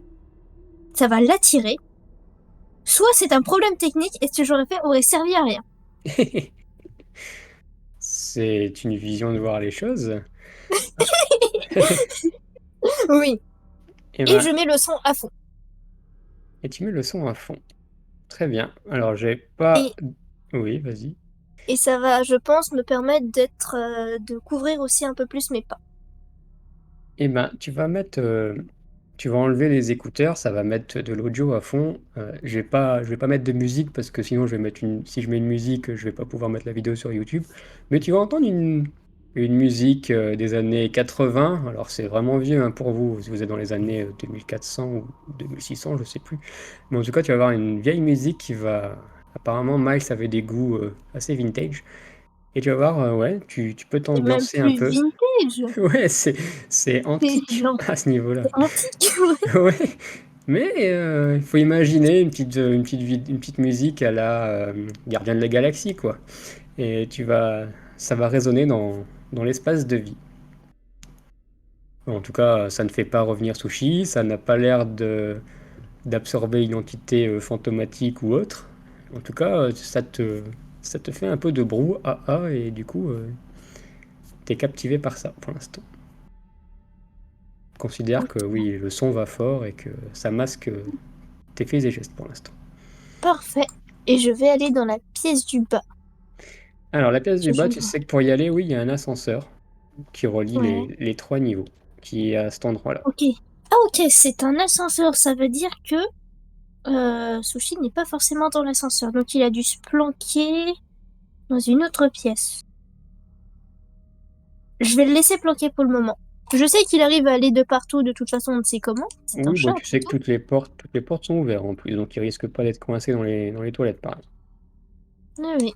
ça va l'attirer, soit c'est un problème technique et ce que j'aurais fait aurait servi à rien. C'est une vision de voir les choses. Oui. Et Et ben, je mets le son à fond. et tu mets le son à fond. Très bien. Alors, j'ai pas. Et, Oui, vas-y. et ça va, je pense, me permettre de couvrir aussi un peu plus mes pas. Eh ben, tu vas enlever les écouteurs, ça va mettre de l'audio à fond. Je vais pas mettre de musique parce que sinon si je mets une musique, je vais pas pouvoir mettre la vidéo sur YouTube. Mais tu vas entendre une musique des années 80. Alors c'est vraiment vieux hein, pour vous, si vous êtes dans les années 2400 ou 2600, je sais plus. Mais en tout cas, tu vas avoir une vieille musique qui va. Apparemment, Miles avait des goûts assez vintage. Et tu vas voir, ouais, tu peux C'est même t'ambiancer un plus peu. vintage. Ouais, c'est C'est antique genre, à ce niveau-là. c'est antique. Ouais, mais il faut imaginer une petite musique à la Gardien de la Galaxie, quoi. Et ça va résonner dans l'espace de vie. En tout cas, ça ne fait pas revenir Sushi, ça n'a pas l'air d'absorber une entité fantomatique ou autre. En tout cas, ça te fait un peu de brouhaha et du coup, t'es captivé par ça pour l'instant. Considère que oui, le son va fort et que ça masque tes faits et gestes pour l'instant. Parfait. Et je vais aller dans la pièce du bas. Alors, la pièce du bas, Je- tu sais que pour y aller, oui, il y a un ascenseur qui relie Ouais. les trois niveaux, qui est à cet endroit-là. Ok. Ah ok, c'est un ascenseur. Ça veut dire que Sushi n'est pas forcément dans l'ascenseur. Donc il a dû se planquer dans une autre pièce. Je vais le laisser planquer pour le moment. Je sais qu'il arrive à aller de partout, de toute façon, on ne sait comment. C'est un Oui, bah, chat, tu après sais que tout. toutes les portes sont ouvertes en plus, donc il risque pas d'être coincé dans les toilettes, par exemple. Oui, oui.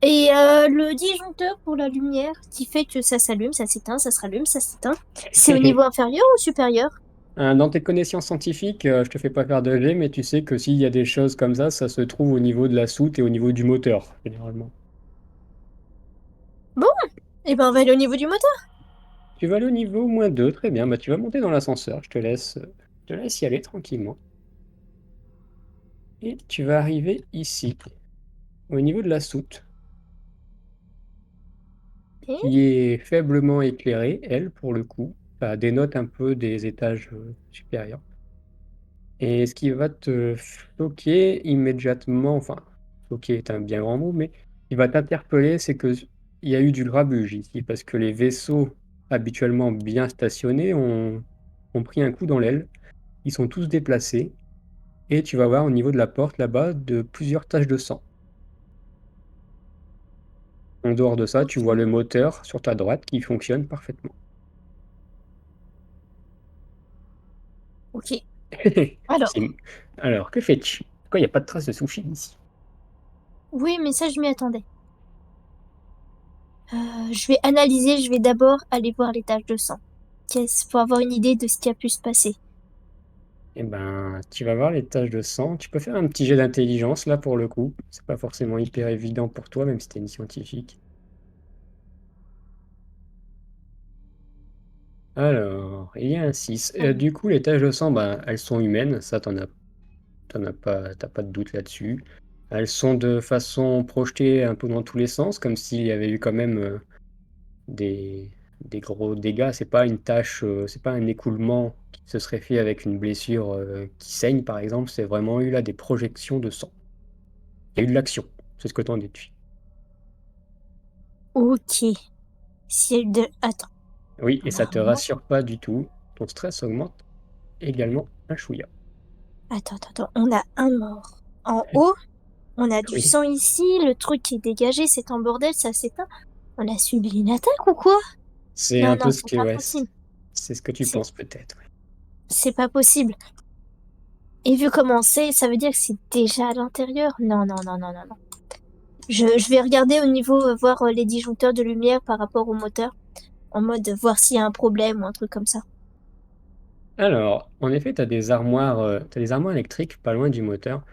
Et le disjoncteur pour la lumière, qui fait que ça s'allume, ça s'éteint, ça se rallume, ça s'éteint, c'est au niveau inférieur ou supérieur? Dans tes connaissances scientifiques, je te fais pas faire de G, mais tu sais que s'il y a des choses comme ça se trouve au niveau de la soute et au niveau du moteur, généralement. Bon, et ben on va aller au niveau du moteur. Tu vas aller au niveau -2, très bien. Bah, tu vas monter dans l'ascenseur, je te laisse y aller tranquillement. Et tu vas arriver ici, au niveau de la soute, Et qui est faiblement éclairée, elle, pour le coup. Ça dénote un peu des étages supérieurs. Et ce qui va te choquer immédiatement, enfin, choquer est un bien grand mot, mais qui va t'interpeller, c'est que il y a eu du grabuge ici, parce que les vaisseaux habituellement bien stationnés ont pris un coup dans l'aile. Ils sont tous déplacés, et tu vas voir au niveau de la porte là-bas de plusieurs taches de sang. En dehors de ça, tu vois ok, le moteur sur ta droite qui fonctionne parfaitement. ok. Alors, C'est- Alors, que fais-tu? Pourquoi il n'y a pas de trace de sushi ici? oui, mais ça je m'y attendais. Je vais analyser, je vais d'abord aller voir les taches de sang. Qu'est-ce pour avoir une idée de ce qui a pu se passer. Eh ben, tu vas voir les taches de sang. Tu peux faire un petit jet d'intelligence là pour le coup. C'est pas forcément hyper évident pour toi, même si t'es une scientifique. Alors, il y a un 6. Hum, Du coup, les taches de sang, ben, elles sont humaines. Ça, t'as pas de doute là-dessus. Elles sont de façon projetée un peu dans tous les sens, comme s'il y avait eu quand même des, des gros dégâts. C'est pas une tache, c'est pas un écoulement qui se serait fait avec une blessure qui saigne, par exemple. C'est vraiment eu là des projections de sang. Il y a eu de l'action. C'est ce que t'en déduis. Ok. Si de... Attends. Oui, et ça te Normalement. rassure pas du tout. Ton stress augmente également un chouïa. Attends. On a un mort. En haut, on a du Oui, sang ici. Le truc qui est dégagé, c'est en bordel, ça s'éteint. On a subi une attaque ou quoi? c'est Non, un peu non, ce c'est que, pas ouais, possible. c'est ce que tu C'est penses peut-être. Ouais. c'est pas possible. Et vu comment c'est, ça veut dire que c'est déjà à l'intérieur? Non, non, non, non, non, non. Je vais regarder au niveau, voir les disjoncteurs de lumière par rapport au moteur, en mode voir s'il y a un problème ou un truc comme ça. Alors, en effet, t'as des armoires électriques pas loin du moteur.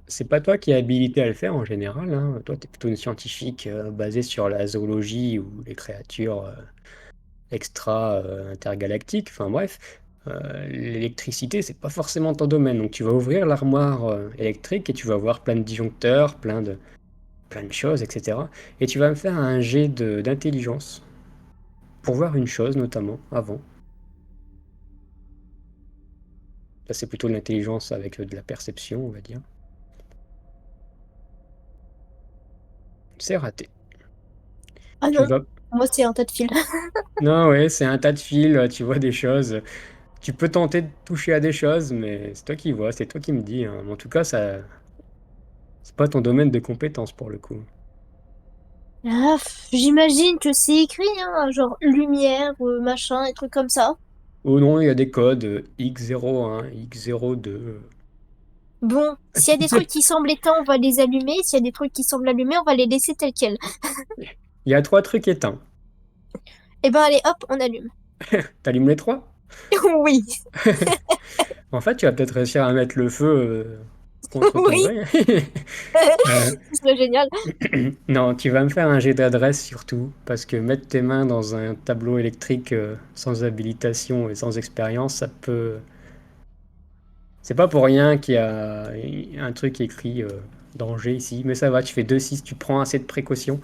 C'est pas toi qui es habilité à le faire en général, hein. Toi, tu es plutôt une scientifique basée sur la zoologie ou les créatures extra-intergalactiques. Enfin bref, l'électricité, c'est pas forcément ton domaine. Donc tu vas ouvrir l'armoire électrique et tu vas voir plein de disjoncteurs, plein de choses, etc. Et tu vas me faire un jet d'intelligence pour voir une chose notamment avant. Là, c'est plutôt de l'intelligence avec de la perception, on va dire. C'est raté. Ah Tu non, vas. moi c'est un tas de fils. Non, ouais, c'est un tas de fils, tu vois des choses. Tu peux tenter de toucher à des choses, mais c'est toi qui vois, c'est toi qui me dis, hein. En tout cas, ça, c'est pas ton domaine de compétence pour le coup. Ah, j'imagine que c'est écrit, hein, genre lumière, machin, et trucs comme ça. Oh non, il y a des codes X01, X02. Bon, s'il y a des trucs qui semblent éteints, on va les allumer. S'il y a des trucs qui semblent allumés, on va les laisser tels quels. Il y a trois trucs éteints. Eh ben allez, hop, on allume. T'allumes les trois? Oui, En fait, tu vas peut-être réussir à mettre le feu contre ton oui, gré. Euh, ce serait génial. non, tu vas me faire un jet d'adresse surtout, parce que mettre tes mains dans un tableau électrique sans habilitation et sans expérience, ça peut. C'est pas pour rien qu'il y a un truc écrit danger ici, mais ça va, tu fais 2-6, tu prends assez de précautions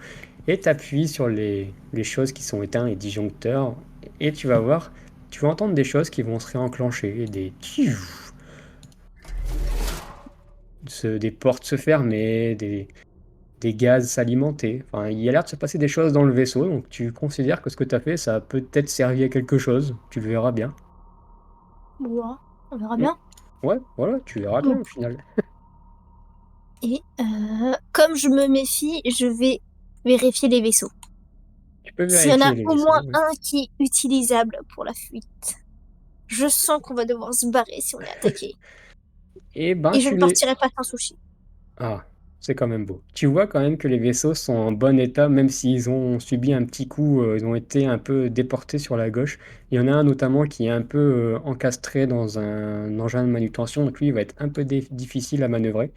et t'appuies sur les choses qui sont éteintes, les disjoncteurs, et tu vas voir, tu vas entendre des choses qui vont se réenclencher, des portes se fermer, des gaz s'alimenter. Enfin, il y a l'air de se passer des choses dans le vaisseau, donc tu considères que ce que tu as fait, ça a peut-être servi à quelque chose. Tu le verras bien. Bon, on verra Mm. bien. Ouais, voilà, tu verras bien Bon. au final. Et comme je me méfie, je vais vérifier les vaisseaux. Tu peux S'il y en a vérifier les au vaisseaux. moins Ouais. un qui est utilisable pour la fuite, je sens qu'on va devoir se barrer si on est attaqué. Et ben, Et je tu ne les. partirai pas sans sushi. Ah, c'est quand même beau. Tu vois quand même que les vaisseaux sont en bon état, même s'ils ont subi un petit coup, ils ont été un peu déportés sur la gauche. Il y en a un notamment qui est un peu encastré dans un engin de manutention, donc lui, il va être un peu difficile à manœuvrer.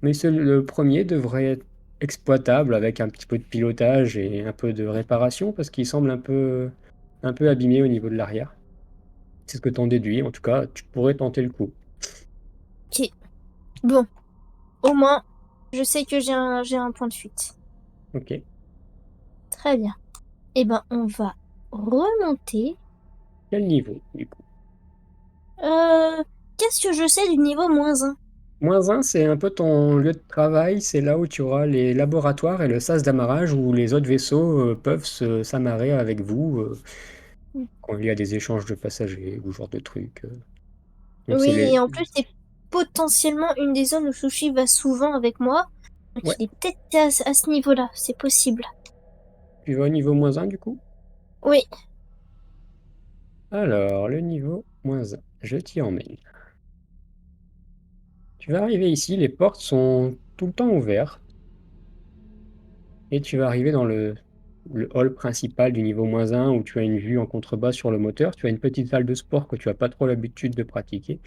Mais le premier devrait être exploitable avec un petit peu de pilotage et un peu de réparation parce qu'il semble un peu abîmé au niveau de l'arrière. C'est ce que t'en déduis. En tout cas, tu pourrais tenter le coup. Ok. Bon, au moins, je sais que j'ai un point de fuite. Ok. Très bien. Eh ben, on va remonter. Quel niveau, du coup? Euh, Qu'est-ce que je sais du niveau -1? -1, c'est un peu ton lieu de travail. C'est là où tu auras les laboratoires et le sas d'amarrage où les autres vaisseaux peuvent s'amarrer avec vous quand il y a des échanges de passagers ou ce genre de trucs. Donc c'est Oui, les... et en plus, c'est potentiellement une des zones où Sushi va souvent avec moi. Donc Ouais, il est peut-être à ce niveau-là, c'est possible. tu vas au niveau -1 du coup? Oui, Alors, le niveau -1, je t'y emmène. Tu vas arriver ici, les portes sont tout le temps ouvertes et tu vas arriver dans le hall principal du niveau -1 où tu as une vue en contrebas sur le moteur. Tu as une petite salle de sport que tu n'as pas trop l'habitude de pratiquer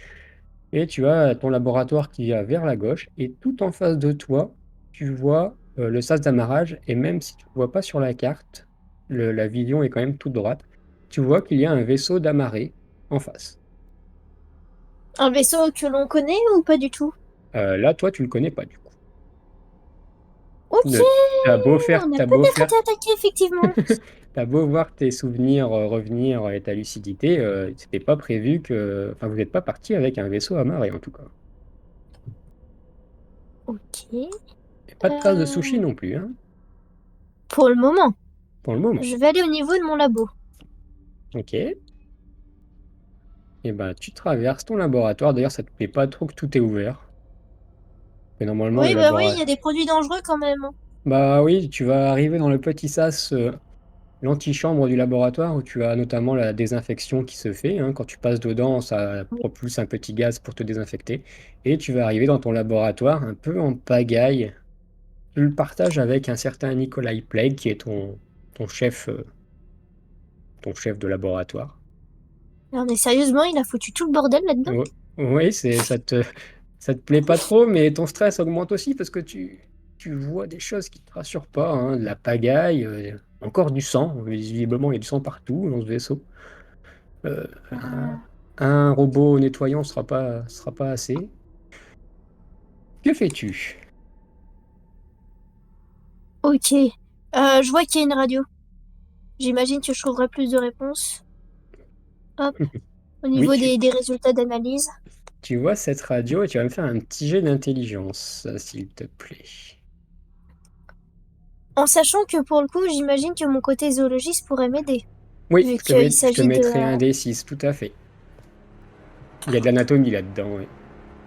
et tu as ton laboratoire qui est vers la gauche et tout en face de toi, tu vois le sas d'amarrage et même si tu ne vois pas sur la carte, la vision est quand même toute droite, tu vois qu'il y a un vaisseau d'amarré en face. un vaisseau que l'on connaît ou pas du tout? Là, toi, tu le connais pas du coup. Ok, Ne- on a t'as beau peut-être faire, été attaqué effectivement. t'as beau voir tes souvenirs revenir et ta lucidité, c'était pas prévu que, enfin, vous n'êtes pas parti avec un vaisseau amarré en tout cas. Ok, Et pas de traces de sushi euh, non plus, hein, pour le moment, pour le moment. je vais aller au niveau de mon labo. Ok. Et ben, tu traverses ton laboratoire. D'ailleurs, ça te plaît pas trop que tout est ouvert. Et normalement, le Oui, bah oui, il y laboratoire. a des produits dangereux quand même. Bah oui, tu vas arriver dans le petit sas, l'antichambre du laboratoire où tu as notamment la désinfection qui se fait, hein. Quand tu passes dedans, ça propulse un petit gaz pour te désinfecter. Et tu vas arriver dans ton laboratoire un peu en pagaille. Tu le partages avec un certain Nikolai Plague qui est ton ton chef de laboratoire. Non mais sérieusement, il a foutu tout le bordel là-dedans. Oui, ça te plaît pas trop, mais ton stress augmente aussi parce que tu vois des choses qui te rassurent pas, hein, de la pagaille, encore du sang. Visiblement, il y a du sang partout dans ce vaisseau. Euh, un, Euh, un robot nettoyant sera pas assez. Que fais-tu? ok, je vois qu'il y a une radio. J'imagine que je trouverai plus de réponses. Hop, au Oui, niveau des résultats d'analyse. tu vois cette radio et tu vas me faire un petit jet d'intelligence, s'il te plaît. En sachant que pour le coup, j'imagine que mon côté zoologiste pourrait m'aider, Oui, vu qu'il je te s'agit de... mettrai un D6, tout à fait. Il y a de l'anatomie là-dedans, oui.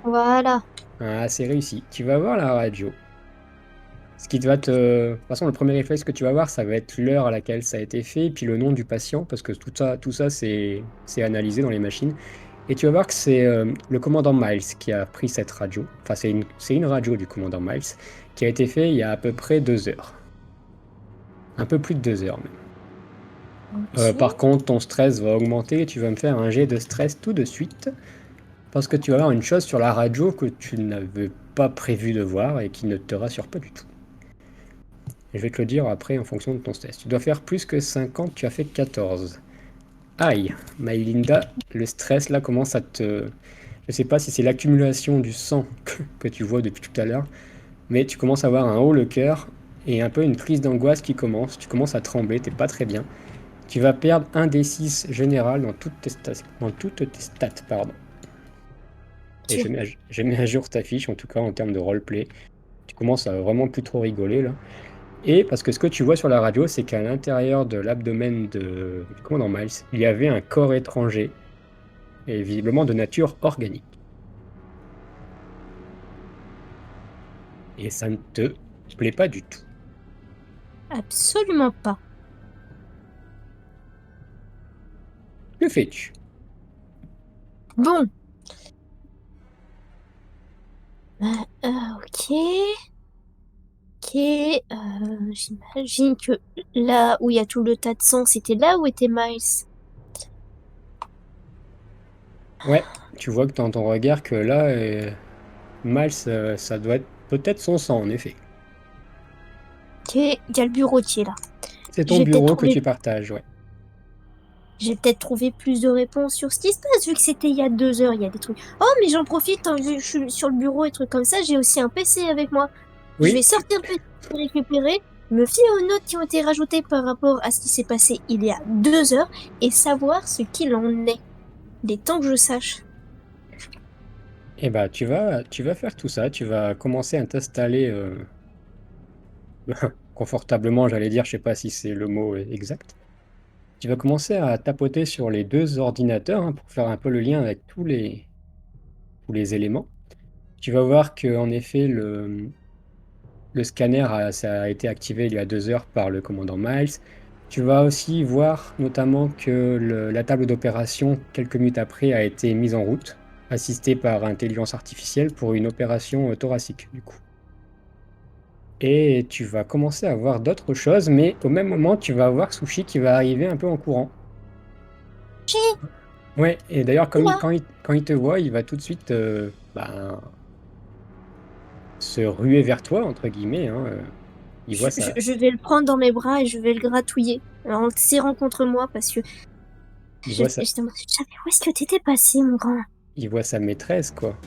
Voilà. Ah, c'est réussi. Tu vas voir la radio. Ce qui va te... De toute façon, le premier réflexe que tu vas voir, ça va être l'heure à laquelle ça a été fait, puis le nom du patient, parce que tout ça c'est analysé dans les machines. Et tu vas voir que c'est le commandant Miles qui a pris cette radio. Enfin, c'est une radio du commandant Miles, qui a été fait il y a à peu près 2 heures. Un peu plus de 2 heures même. Par Ok. contre, ton stress va augmenter et tu vas me faire un jet de stress tout de suite, parce que tu vas voir une chose sur la radio que tu n'avais pas prévu de voir et qui ne te rassure pas du tout. Je vais te le dire après en fonction de ton stress. Tu dois faire plus que 50, tu as fait 14. Aïe, Mylinda, le stress là commence à te... Je sais pas si c'est l'accumulation du sang que tu vois depuis tout à l'heure, mais tu commences à avoir un haut le cœur et un peu une crise d'angoisse qui commence. Tu commences à trembler, t'es pas très bien. Tu vas perdre un des 6 général dans toutes tes stats, pardon. Et Ok. je mets à jour ta fiche, en tout cas en termes de roleplay. Tu commences à vraiment plus trop rigoler là. Et parce que ce que tu vois sur la radio, c'est qu'à l'intérieur de l'abdomen du commandant Miles, il y avait un corps étranger, et visiblement de nature organique. Et ça ne te plaît pas du tout. Absolument pas. Que fais-tu? Bon. Ok. Ok. J'imagine que là où il y a tout le tas de sang, c'était là où était Miles. Ouais, tu vois que dans ton regard que là, Miles, ça doit être peut-être son sang, en effet. Ok, il y a le bureau qui est là. C'est ton J'ai peut-être bureau que trouvé, tu partages, ouais. j'ai peut-être trouvé plus de réponses sur ce qui se passe, vu que c'était il y a 2 heures, il y a des trucs. Oh, mais j'en profite, tant que je suis sur le bureau et trucs comme ça, j'ai aussi un PC avec moi. Je Oui, vais sortir le PC, récupérer, me fier aux notes qui ont été rajoutées par rapport à ce qui s'est passé il y a 2 heures et savoir ce qu'il en est. Il est temps que je sache. et bah tu vas faire tout ça, tu vas commencer à t'installer confortablement, j'allais dire, je sais pas si c'est le mot exact. Tu vas commencer à tapoter sur les 2 ordinateurs, hein, pour faire un peu le lien avec tous les éléments. Tu vas voir qu'en effet le scanner ça a été activé il y a 2 heures par le commandant Miles. Tu vas aussi voir notamment que la table d'opération, quelques minutes après, a été mise en route, assistée par intelligence artificielle pour une opération thoracique, du coup. Et tu vas commencer à voir d'autres choses, mais au même moment, tu vas voir Sushi qui va arriver un peu en courant. J'ai Ouais, et d'ailleurs, là. quand il te voit, il va tout de suite ben, se ruer vers toi, entre guillemets, hein. Il Je, voit je- ça, je vais le prendre dans mes bras et je vais le gratouiller en le serrant contre moi parce que il voit sa, je demande, jamais où est-ce que t'étais passé, mon grand? il voit sa maîtresse, quoi.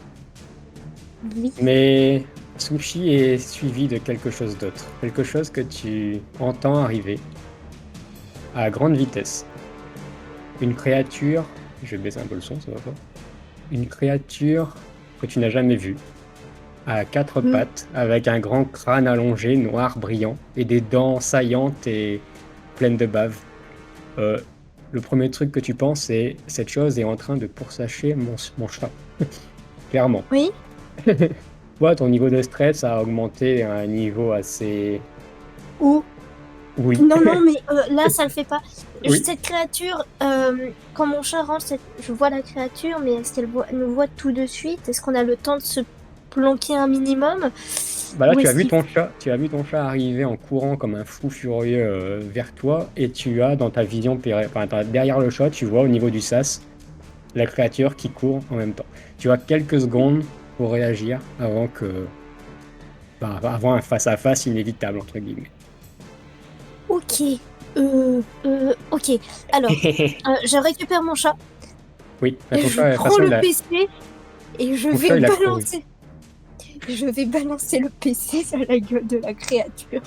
Oui. Mais Sushi est suivi de quelque chose d'autre. Quelque chose que tu entends arriver à grande vitesse. Une créature, je vais baisser un peu le son, ça va pas. Une créature que tu n'as jamais vue, à quatre Hmm. pattes, avec un grand crâne allongé, noir, brillant, et des dents saillantes et pleines de bave. Euh, le premier truc que tu penses, c'est cette chose est en train de pourchasser mon chat. Clairement. Oui. Toi, ton niveau de stress a augmenté à un niveau assez... Où? Oui. Non, non, mais là, ça le fait pas. Oui. Cette créature, quand mon chat rentre, je vois la créature, mais est-ce qu'elle nous voit tout de suite? Est-ce qu'on a le temps de se planquer un minimum? Bah là, Où est-ce qu'il... tu as vu ton chat arriver en courant comme un fou furieux vers toi, et tu as dans ta vision, enfin, derrière le chat, tu vois au niveau du sas la créature qui court en même temps. Tu as quelques secondes pour réagir avant un face-à-face inévitable, entre guillemets. Ok. Ok. Alors, je récupère mon chat, Oui, bah, ton je chat, de toute prends façon, le PC et je ton vais chat, il a couru. balancer. Je vais balancer le PC sur la gueule de la créature.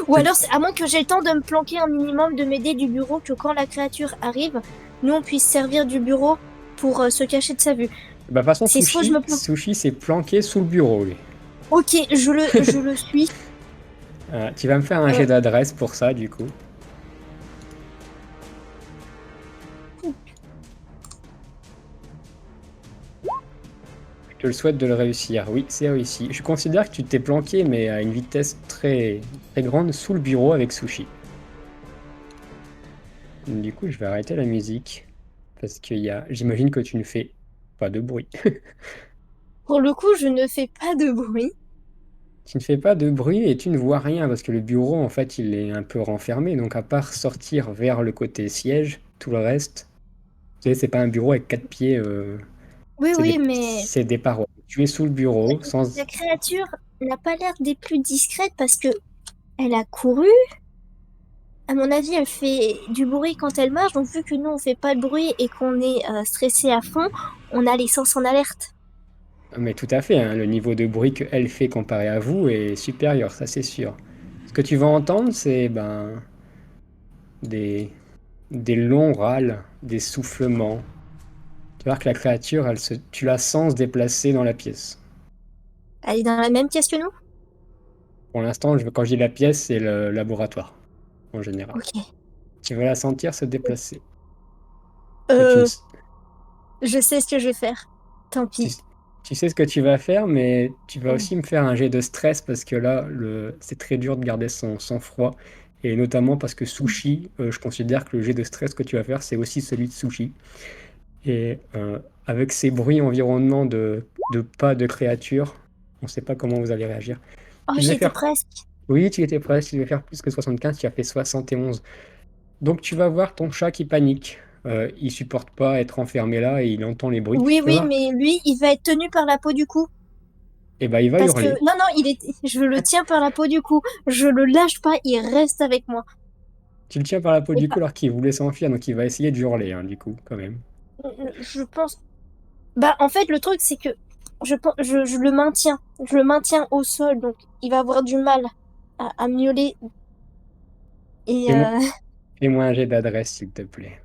Ou alors, à moins que j'ai le temps de me planquer un minimum, de m'aider du bureau, que quand la créature arrive, nous on puisse servir du bureau pour se cacher de sa vue. Bah, de toute façon, C'est soit je me planque. Sushi s'est planqué sous le bureau, lui. Ok, je le suis. Tu vas me faire un jet Euh, d'adresse pour ça, du coup. Je te le souhaite de le réussir. Oui, c'est réussi. Je considère que tu t'es planqué, mais à une vitesse très, très grande, sous le bureau avec Sushi. Du coup, je vais arrêter la musique. Parce j'imagine que tu ne fais pas de bruit. pour le coup, je ne fais pas de bruit. Tu ne fais pas de bruit et tu ne vois rien parce que le bureau, en fait, il est un peu renfermé. Donc, à part sortir vers le côté siège, tout le reste, tu sais, c'est pas un bureau avec quatre pieds, Oui, c'est oui, des, mais c'est des parois. Tu es sous le bureau, la sans. créature n'a pas l'air des plus discrètes parce que elle a couru. À mon avis, elle fait du bruit quand elle marche. Donc, vu que nous, on fait pas de bruit et qu'on est stressé à fond, on a les sens en alerte. Mais tout à fait, hein, le niveau de bruit qu'elle fait comparé à vous est supérieur, ça c'est sûr. Ce que tu vas entendre, c'est des, des longs râles, des soufflements. Tu vas voir que la créature, tu la sens se déplacer dans la pièce. Elle est dans la même pièce que nous? Pour l'instant, quand je dis la pièce, c'est le laboratoire, en général. Ok. Tu vas la sentir se déplacer. Mais Euh, je sais ce que je vais faire. Tant tu, pis. tu sais ce que tu vas faire, mais tu vas Ouais. aussi me faire un jet de stress parce que là, c'est très dur de garder son sang-froid. Et notamment parce que Sushi, je considère que le jet de stress que tu vas faire, c'est aussi celui de Sushi. Et avec ces bruits environnants de pas de créatures, on ne sait pas comment vous allez réagir. Oh, Tu j'y devais étais faire... presque. Oui, tu étais presque, tu devais faire plus que 75, tu as fait 71. Donc tu vas voir ton chat qui panique. Il supporte pas être enfermé là et il entend les bruits. Oui, Tu vas oui, voir. mais lui, il va être tenu par la peau du cou. Et bah il va Parce que, hurler. non, non, je le tiens par la peau du cou. Je le lâche pas, il reste avec moi. Tu le tiens par la peau Et du cou pas, alors qu'il voulait s'enfuir, donc il va essayer de hurler, hein, du coup, quand même. je pense. Bah, en fait, le truc, c'est que je le maintiens. Je le maintiens au sol, donc il va avoir du mal à miauler. Et Fais-moi fais-moi un jet d'adresse, s'il te plaît.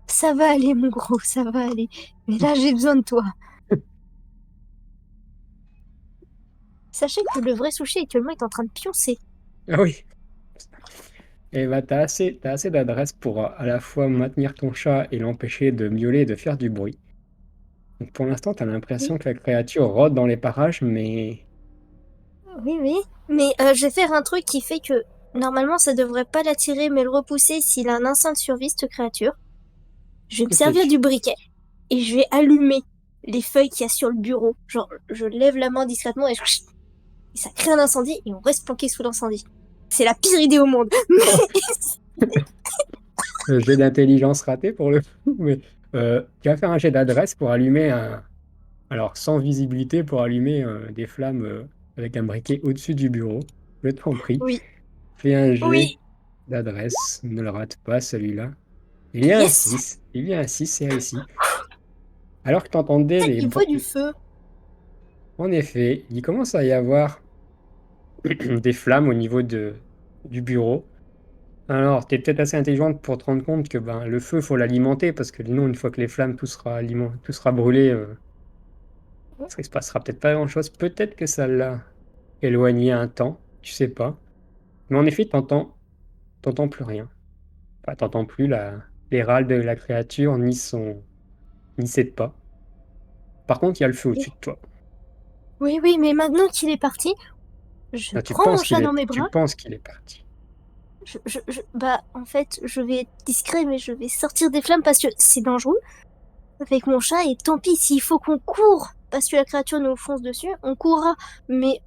ça va aller, mon gros, ça va aller. Mais là, j'ai besoin de toi. Sachez que le vrai sushi actuellement est en train de pioncer. Ah oui. Et bah t'as assez d'adresse pour à la fois maintenir ton chat et l'empêcher de miauler et de faire du bruit. Donc pour l'instant, t'as Oui, l'impression que la créature rôde dans les parages, mais oui, oui. Mais je vais faire un truc qui fait que normalement ça devrait pas l'attirer, mais le repousser s'il a un instinct de survie, cette créature. Je vais me ok, servir du briquet et je vais allumer les feuilles qu'il y a sur le bureau. Genre, je lève la main discrètement et ça crée un incendie et on reste planqué sous l'incendie. C'est la pire idée au monde. jet d'intelligence raté pour le coup, mais tu vas faire un jet d'adresse pour allumer un... Alors sans visibilité, pour allumer des flammes avec un briquet au-dessus du bureau. Je t'en prie. Oui, Fais un jet oui, d'adresse. Ne le rate pas, celui-là. Il y a un yes. 6. Il y a un 6, c'est réussi. Alors que tu entendais les... Il voit du feu. En effet, il commence à y avoir des flammes au niveau du bureau. Alors, tu es peut-être assez intelligente pour te rendre compte que ben, le feu, faut l'alimenter, parce que sinon, une fois que les flammes, tout sera brûlé, ça ne se passera peut-être pas grand-chose. Peut-être que ça l'a éloigné un temps, tu sais pas. Mais en effet, t'entends plus rien. Enfin, t'entends plus les râles de la créature, ni ses pas. Par contre, il y a le feu au-dessus de toi. Oui, oui, mais maintenant qu'il est parti, je Ah, prends mon chat dans mes tu bras. penses qu'il est parti. Bah, en fait, je vais être discret, mais je vais sortir des flammes parce que c'est dangereux avec mon chat. Et tant pis, s'il faut qu'on court parce que la créature nous fonce dessus, on courra. Mais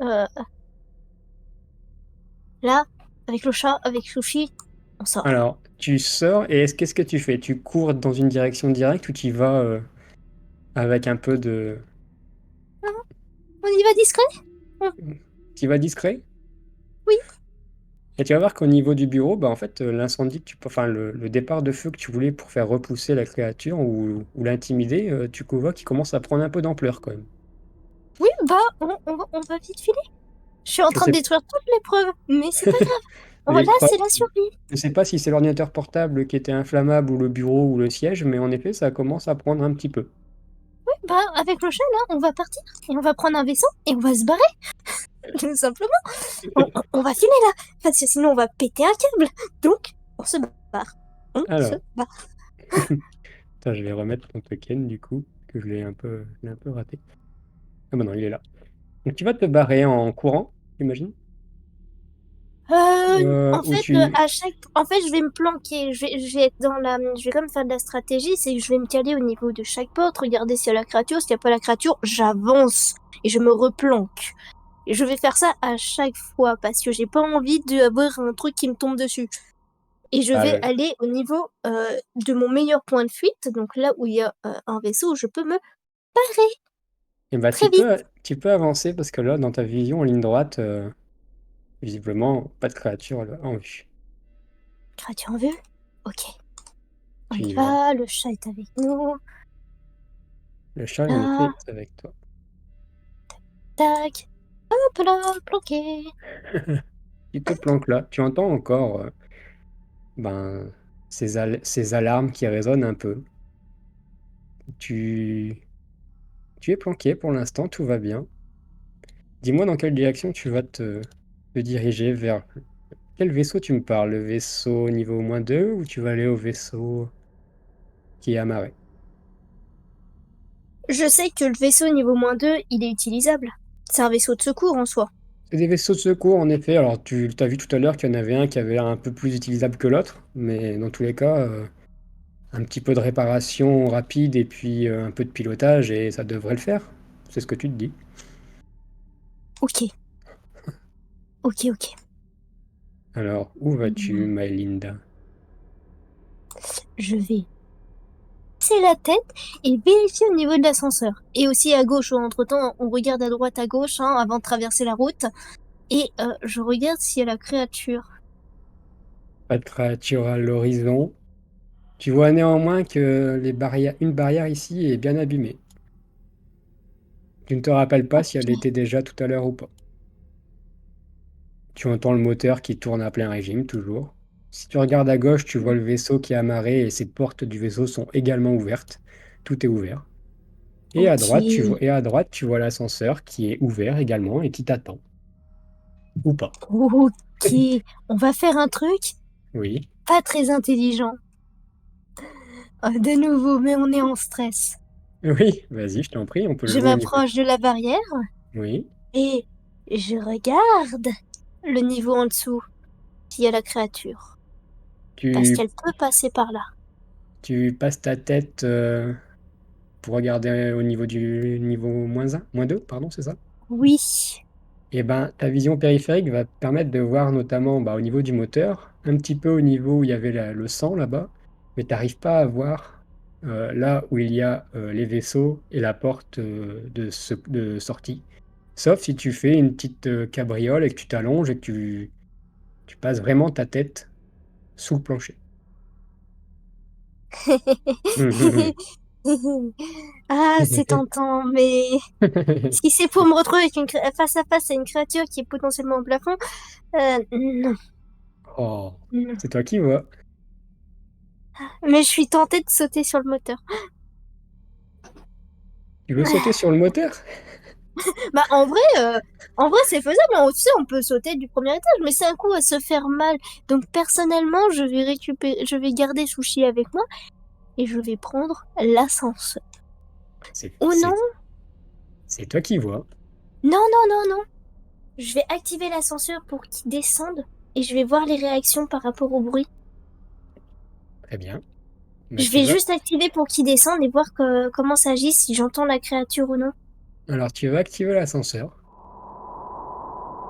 là, avec le chat, avec Sushi, on sort. Alors, tu sors et qu'est-ce que tu fais? Tu cours dans une direction directe ou tu y vas avec un peu de... On y va discret? Tu y vas discret? Oui. Et tu vas voir qu'au niveau du bureau, bah, en fait, l'incendie, enfin, le départ de feu que tu voulais pour faire repousser la créature ou l'intimider, tu vois qu'il commence à prendre un peu d'ampleur quand même. Oui, bah, on va vite filer. Je suis en Je train de sais, détruire toutes les preuves, mais c'est pas grave. Oh, les là, preuves- c'est la survie. je sais pas si c'est l'ordinateur portable qui était inflammable ou le bureau ou le siège, mais en effet, ça commence à prendre un petit peu. Bah, avec le chat, là, on va partir et on va prendre un vaisseau et on va se barrer, tout simplement. On va filer là, parce que sinon on va péter un câble. Donc, on se barre. On se Alors, barre. attends, je vais remettre ton token du coup, que je l'ai un peu raté. Ah bah non, il est là. Donc tu vas te barrer en courant, j'imagine? En Ou fait, en fait, je vais me planquer. Je vais être dans je vais comme faire de la stratégie, c'est que je vais me caler au niveau de chaque porte, regarder s'il y a la créature. S'il n'y a pas la créature, j'avance et je me replanque. Et je vais faire ça à chaque fois parce que j'ai pas envie d'avoir un truc qui me tombe dessus. Et je Ah, vais aller au niveau de mon meilleur point de fuite, donc là où il y a un vaisseau, où je peux me parer et bah très vite. tu peux avancer parce que là, dans ta vision en ligne droite, visiblement, pas de créature là, en vue. Créature en vue? Ok. On Tu y y vas. va, le chat est avec nous. Le chat, en effet, Là, est avec toi. tac. Hop là, planqué. Tu te planques là. Tu entends encore ben, ces alarmes qui résonnent un peu. Tu, tu es planqué pour l'instant, tout va bien. Dis-moi dans quelle direction tu vas te diriger vers... Quel vaisseau tu me parles? Le vaisseau niveau -2 ou tu vas aller au vaisseau qui est amarré? Je sais que le vaisseau niveau -2, il est utilisable. C'est un vaisseau de secours en soi. C'est des vaisseaux de secours, en effet. Alors, tu as vu tout à l'heure qu'il y en avait un qui avait l'air un peu plus utilisable que l'autre, mais dans tous les cas, un petit peu de réparation rapide et puis un peu de pilotage et ça devrait le faire. C'est ce que tu te dis. Ok, ok, ok. Alors, où vas-tu, Hmm, my Linda? Je vais baisser la tête et vérifier au niveau de l'ascenseur. Et aussi à gauche, entre-temps, on regarde à droite, à gauche, hein, avant de traverser la route. Et je regarde s'il y a la créature. Pas de créature à l'horizon. Tu vois néanmoins que une barrière ici est bien abîmée. Tu ne te rappelles pas si elle Ok. était déjà tout à l'heure ou pas. Tu entends le moteur qui tourne à plein régime, toujours. Si tu regardes à gauche, tu vois le vaisseau qui est amarré et ses portes du vaisseau sont également ouvertes. Tout est ouvert. Ok. Et à droite, tu vois l'ascenseur qui est ouvert également et qui t'attend. Ou pas. Ok. On va faire un truc Oui. pas très intelligent. De nouveau, mais on est en stress. Oui, vas-y, je t'en prie, on peut le Je jouer au niveau. m'approche de la barrière Oui. et je regarde le niveau en dessous, s'il y a la créature. Parce Tu, qu'elle peut passer par là. tu passes ta tête pour regarder au niveau du niveau -1, -2, pardon, c'est ça? Oui. Et ben, ta vision périphérique va te permettre de voir notamment au niveau du moteur, un petit peu au niveau où il y avait le sang là-bas, mais tu n'arrives pas à voir là où il y a les vaisseaux et la porte de sortie. Sauf si tu fais une petite cabriole et que tu t'allonges et que tu passes vraiment ta tête sous le plancher. Ah, c'est tentant, mais si c'est pour me retrouver avec face à face à une créature qui est potentiellement au plafond, non, Oh, non. c'est toi qui vois. Mais je suis tentée de sauter sur le moteur. Tu veux sauter sur le moteur? Bah, en vrai, c'est faisable, hein. Tu sais, on peut sauter du premier étage, mais c'est un coup à se faire mal. Donc, personnellement, je vais garder Sushi avec moi et je vais prendre l'ascenseur. C'est Ou non, c'est- c'est toi qui vois. non. Je vais activer l'ascenseur pour qu'il descende et je vais voir les réactions par rapport au bruit. Très bien. Bah, Je tu vais vas. juste activer pour qu'il descende et voir comment ça agit, si j'entends la créature ou non. Alors, tu vas activer l'ascenseur.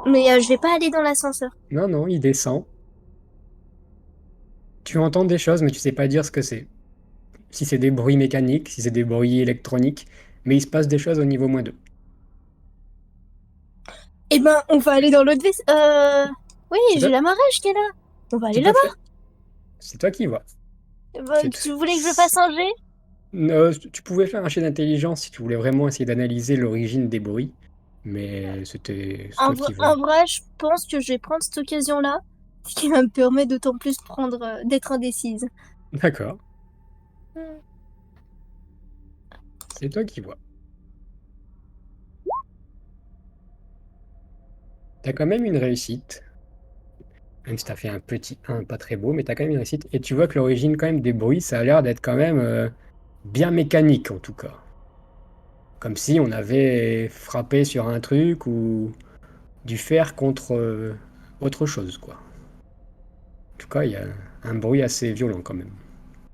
Mais je vais pas aller dans l'ascenseur. Non, non, il descend. Tu entends des choses, mais tu sais pas dire ce que c'est. Si c'est des bruits mécaniques, si c'est des bruits électroniques, mais il se passe des choses au niveau -2. Eh ben, on va aller dans l'autre vaisseau. Oui, C'est j'ai toi, l'amarrage qui est là. On va tu aller peux là-bas. faire. C'est toi qui vois. Tu voulais que je fasse un jet? Tu pouvais faire un jet d'intelligence si tu voulais vraiment essayer d'analyser l'origine des bruits, mais c'est toi qui vois. En vrai, je pense que je vais prendre cette occasion-là, ce qui va me permettre d'autant plus d'être indécise. D'accord, Hmm. c'est toi qui vois. T'as quand même une réussite, même si t'as fait un petit 1 pas très beau, mais t'as quand même une réussite. Et tu vois que l'origine quand même des bruits, ça a l'air d'être quand même bien mécanique en tout cas. Comme si on avait frappé sur un truc ou du fer contre autre chose, quoi. En tout cas, il y a un bruit assez violent quand même.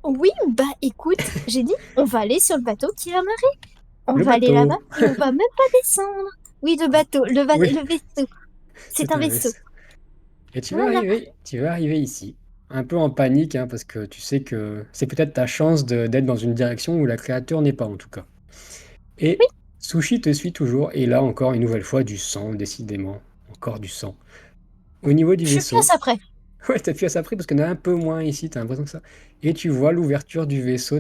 Oui, bah écoute, j'ai dit, on va aller sur le bateau qui est amarré. On Le va aller là-bas bateau! et on va même pas descendre. Oui, le bateau, Oui, le vaisseau. C'est c'est un un vaisseau. vaisseau. Et Voilà. tu vas arriver ici, un peu en panique, hein, parce que tu sais que c'est peut-être ta chance d'être dans une direction où la créature n'est pas, en tout cas. Et Oui, Sushi te suit toujours, et là encore une nouvelle fois du sang, décidément. Encore du sang. Au niveau du je suis vaisseau, plus après. ouais, t'appuies à ça pris parce qu'il y en a un peu moins ici, t'as l'impression que ça. Et tu vois l'ouverture du vaisseau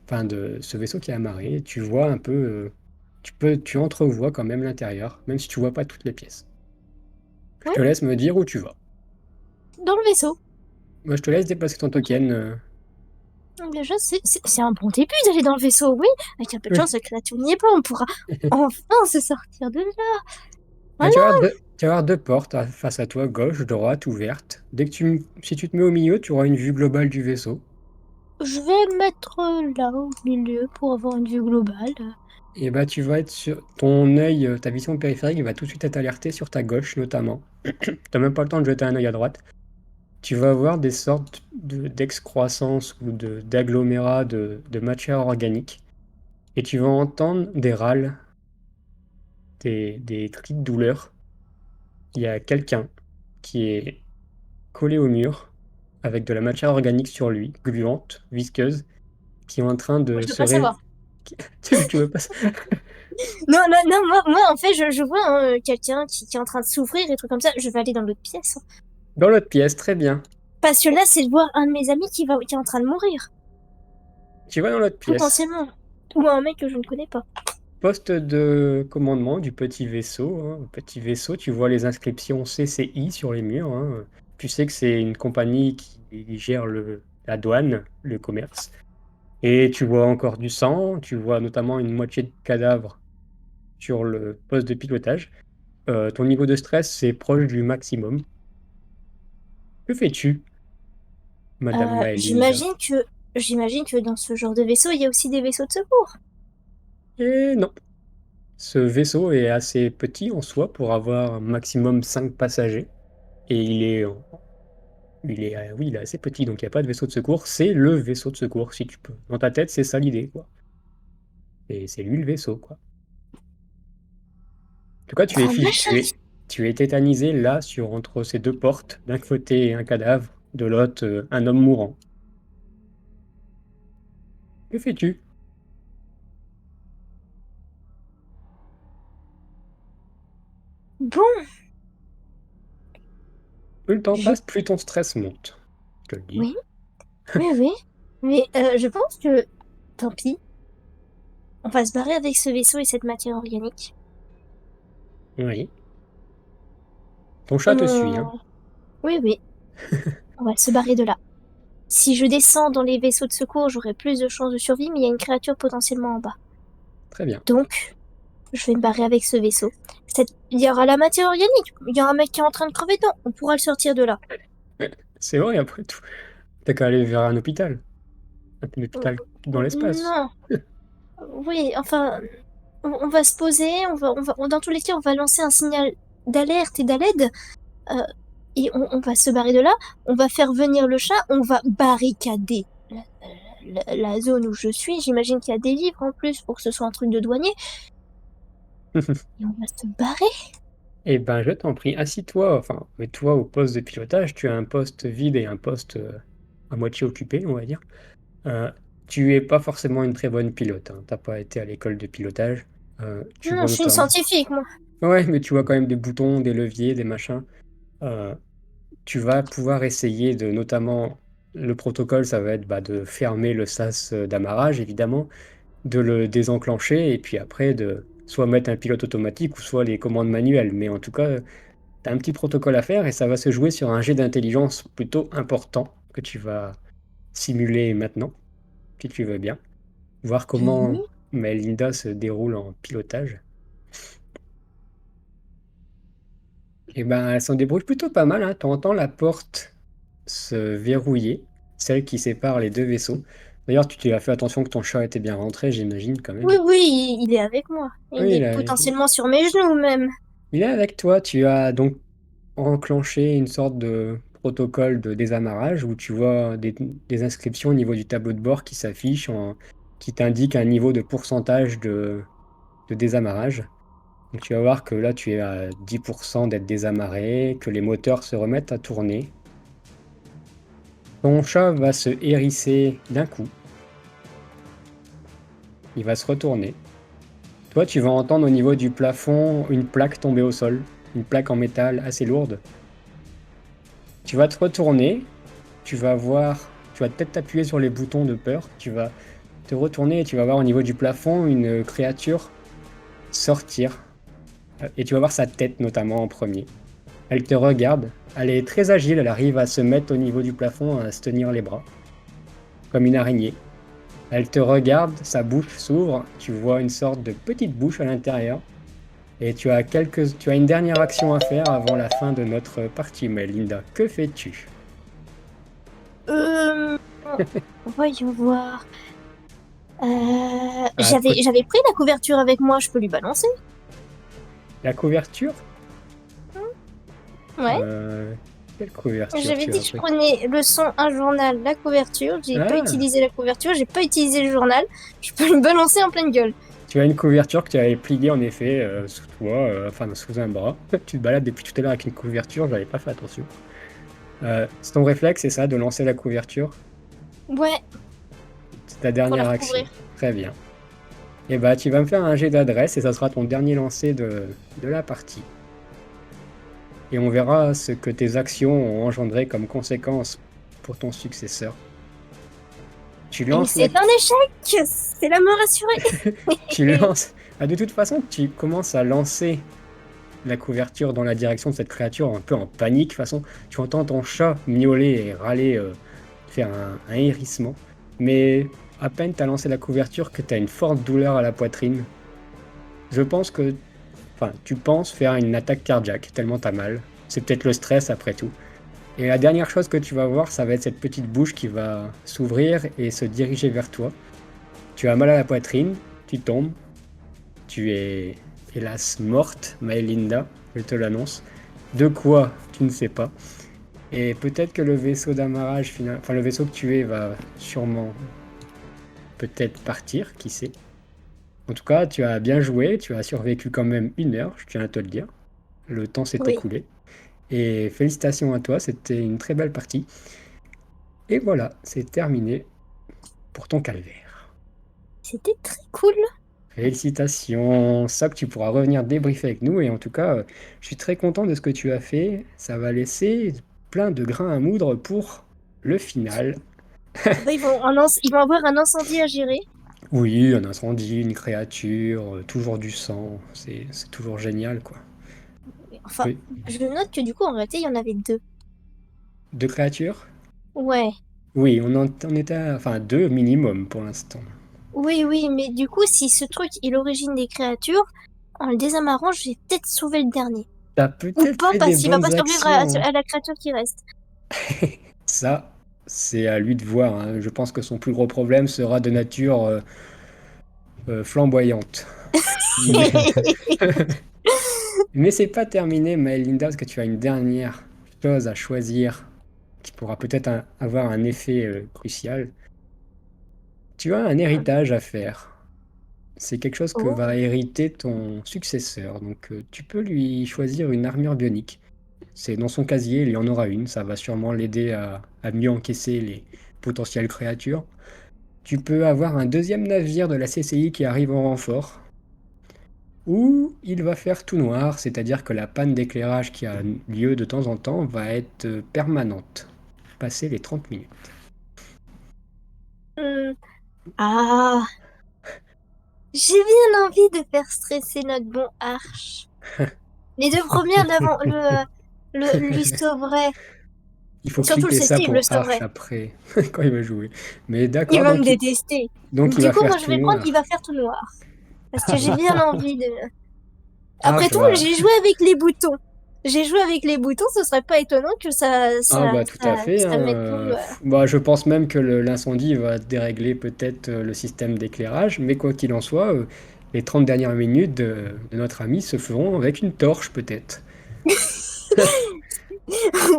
enfin de ce vaisseau qui est amarré. Et tu vois un peu, tu entrevois quand même l'intérieur, même si tu vois pas toutes les pièces. Je Oui, te laisse me dire où tu vas. dans le vaisseau. Moi, je te laisse déplacer ton Ok. token. Déjà, c'est un bon début d'aller dans le vaisseau, oui. Avec un peu de chance, Oui. la créature n'y est pas. On pourra enfin se sortir de là. Bah, Voilà. tu vas avoir deux portes face à toi, gauche, droite, ouvertes. Si tu te mets au milieu, tu auras une vue globale du vaisseau. Je vais me mettre là au milieu pour avoir une vue globale. Et bah, tu vas être sur ton œil, ta vision périphérique va tout de suite être alertée sur ta gauche, notamment. T'as même pas le temps de jeter un œil à droite. Tu vas avoir des sortes d'excroissance ou d'agglomérats de matière organique. Et tu vas entendre des râles, des cris de douleur. Il y a quelqu'un qui est collé au mur avec de la matière organique sur lui, gluante, visqueuse. qui est en train Moi, de je veux se pas savoir. Tu veux pas ça? Non, non, non, moi en fait, je vois quelqu'un qui est en train de souffrir et trucs comme ça. Je vais aller dans l'autre pièce, hein. Dans l'autre pièce, très bien. Parce que là, c'est de voir un de mes amis qui est en train de mourir, Tu vas dans l'autre pièce. potentiellement. Ou un mec que je ne connais pas. Poste de commandement du petit vaisseau, hein. Petit vaisseau, tu vois les inscriptions CCI sur les murs, hein. Tu sais que c'est une compagnie qui gère la douane, le commerce. Et tu vois encore du sang, tu vois notamment une moitié de cadavre sur le poste de pilotage. Ton niveau de stress, c'est proche du maximum. Que fais-tu, Madame Euh, Maelinda? j'imagine que, j'imagine que dans ce genre de vaisseau, il y a aussi des vaisseaux de secours. Et non, ce vaisseau est assez petit en soi pour avoir un maximum 5 passagers. Et oui, il est assez petit, donc il n'y a pas de vaisseau de secours. C'est le vaisseau de secours, si tu peux. Dans ta tête, c'est ça l'idée, quoi. Et c'est lui le vaisseau, quoi. En tout cas, Oh, machin. tu es tétanisé là, entre ces deux portes. D'un côté, un cadavre, de l'autre, un homme mourant. Que fais-tu? Bon, Plus le temps je... passe, plus ton stress monte. Je te le dis. Oui, oui, oui. Mais je pense que, tant pis, on va se barrer avec ce vaisseau et cette matière organique. Oui. Ton chat te suit, hein. On... Oui, oui, on va se barrer de là. Si je descends dans les vaisseaux de secours, j'aurai plus de chances de survie, mais il y a une créature potentiellement en bas. Très bien. Donc, je vais me barrer avec ce vaisseau. Il y aura la matière organique. Il y a un mec qui est en train de crever dedans. On pourra le sortir de là. C'est vrai, après tout. T'as qu'à aller vers un hôpital. Un hôpital dans l'espace. Non. Oui, enfin, on va se poser. Dans tous les cas, on va lancer un signal d'alerte et d'alerte. Euh, et on va se barrer de là. On va faire venir le chat. On va barricader la zone où je suis. J'imagine qu'il y a des livres en plus pour que ce soit un truc de douanier. Et on va se barrer. Eh ben, je t'en prie, assis-toi, enfin, mets-toi au poste de pilotage. Tu as un poste vide et un poste à moitié occupé, on va dire. Euh, Tu es pas forcément une très bonne pilote, hein. T'as pas été à l'école de pilotage. Tu Non, vois je suis une notamment. scientifique, moi. Ouais, mais tu vois quand même des boutons, des leviers, des machins. Euh, Tu vas pouvoir essayer de, notamment, le protocole, ça va être de fermer le sas d'amarrage, évidemment, de le désenclencher, et puis après, de soit mettre un pilote automatique, ou soit les commandes manuelles. Mais en tout cas, tu as un petit protocole à faire, et ça va se jouer sur un jet d'intelligence plutôt important que tu vas simuler maintenant, si tu veux bien. Voir comment Oui. Melinda se déroule en pilotage. Et ben, elle s'en débrouille plutôt pas mal, hein. Tu entends la porte se verrouiller, celle qui sépare les deux vaisseaux. D'ailleurs, tu as fait attention que ton chat était bien rentré, j'imagine, quand Oui, même. oui, il est avec moi. Il Oui, est potentiellement sur mes genoux, même. il est avec toi. Tu as donc enclenché une sorte de protocole de désamarrage où tu vois des inscriptions au niveau du tableau de bord qui s'affichent, qui t'indiquent un niveau de pourcentage de désamarrage. Donc tu vas voir que là, tu es à 10% d'être désamarré, que les moteurs se remettent à tourner. Ton chat va se hérisser d'un coup. Il va se retourner. Toi, tu vas entendre au niveau du plafond une plaque tomber au sol. Une plaque en métal assez lourde. Tu vas te retourner. Tu vas voir. Tu vas peut-être t'appuyer sur les boutons de peur. Tu vas te retourner et tu vas voir au niveau du plafond une créature sortir. Et tu vas voir sa tête notamment en premier. Elle te regarde. Elle est très agile. Elle arrive à se mettre au niveau du plafond, à se tenir les bras. Comme une araignée. Elle te regarde, sa bouche s'ouvre, tu vois une sorte de petite bouche à l'intérieur, et tu as une dernière action à faire avant la fin de notre partie, mais Linda, que fais-tu? Euh... Voyons voir. À côté- J'avais pris la couverture avec moi, je peux lui balancer. La couverture? Ouais. Euh, Quelle couverture J'avais tu dit as que je pris? prenais le son, un journal, la couverture. J'ai pas Ah, utilisé la couverture, j'ai pas utilisé le journal. Je peux lui balancer en pleine gueule. tu as une couverture que tu avais pliée en effet sous toi, enfin sous un bras. Tu te balades depuis tout à l'heure avec une couverture, j'avais pas fait attention. C'est ton réflexe, c'est ça, de lancer la couverture? Ouais. Ta pour la dernière action. recouvrir. Très bien. Et bah, tu vas me faire un jet d'adresse et ça sera ton dernier lancer de la partie. Et on verra ce que tes actions ont engendré comme conséquence pour ton successeur. Tu Et lances la... c'est un échec! C'est la mort assurée! Tu lances... Ah, de toute façon, tu commences à lancer la couverture dans la direction de cette créature un peu en panique. De toute façon, tu entends ton chat miauler et râler, faire un hérissement. Mais à peine tu as lancé la couverture que tu as une forte douleur à la poitrine. Je pense que... Enfin, tu penses faire une attaque cardiaque, tellement t'as mal. C'est peut-être le stress après tout. Et la dernière chose que tu vas voir, ça va être cette petite bouche qui va s'ouvrir et se diriger vers toi. Tu as mal à la poitrine, tu tombes, tu es hélas morte, Maelinda, je te l'annonce. De quoi, tu ne sais pas. Et peut-être que le vaisseau d'amarrage, enfin le vaisseau que tu es, va sûrement peut-être partir, qui sait. En tout cas, tu as bien joué, tu as survécu quand même 1 heure, je tiens à te le dire. Le temps s'est Oui, écoulé. Et félicitations à toi, c'était une très belle partie. Et voilà, c'est terminé pour ton calvaire. c'était très cool. Félicitations, ça que tu pourras revenir débriefer avec nous. Et en tout cas, je suis très content de ce que tu as fait. Ça va laisser plein de grains à moudre pour le final. Bah, ils vont avoir un incendie à gérer. Oui, un incendie, une créature, toujours du sang. C'est toujours génial, quoi. Enfin, Oui. je note que du coup, en réalité, il y en avait deux. Deux créatures? Ouais. Oui, on était à, enfin, deux minimum pour l'instant. Oui, oui, mais du coup, si ce truc est l'origine des créatures, en le désamarrant, je vais peut-être sauver le dernier. T'as Ou peut-être pas, fait des parce qu'il va pas bonnes survivre actions, hein. à la créature qui reste. Ça, c'est à lui de voir, hein. Je pense que son plus gros problème sera de nature flamboyante. Mais, mais c'est pas terminé, Maëlinda, parce que tu as une dernière chose à choisir qui pourra peut-être avoir un effet crucial. Tu as un héritage à faire. C'est quelque chose que Oh. va hériter ton successeur. Donc tu peux lui choisir une armure bionique. C'est dans son casier, il y en aura une. Ça va sûrement l'aider à mieux encaisser les potentielles créatures. Tu peux avoir un deuxième navire de la CCI qui arrive en renfort. Ou il va faire tout noir, c'est-à-dire que la panne d'éclairage qui a lieu de temps en temps va être permanente, passer les 30 minutes. Hmm. Ah, j'ai bien envie de faire stresser notre bon Arch. Les deux premières lui sauveraient. Il faut Surtout le clipper ça CC, il me le pour Arch sauverait. après, quand il va jouer. Mais Il d'accord, va me détester. donc il Du va coup, faire moi, je tout vais prendre, il noir. va faire tout noir. Parce que j'ai bien envie de... Après Arch tout, va... j'ai joué avec les boutons. J'ai joué avec les boutons, ce serait pas étonnant que Ah bah tout à fait, ça hein, mette tout... bah, je pense même que l'incendie va dérégler peut-être le système d'éclairage, mais quoi qu'il en soit, les 30 dernières minutes de notre ami se feront avec une torche peut-être.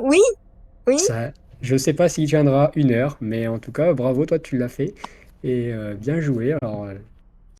Oui, oui. Ça, je sais pas s'il tiendra 1 heure, mais en tout cas, bravo, toi tu l'as fait. Et bien joué. Alors,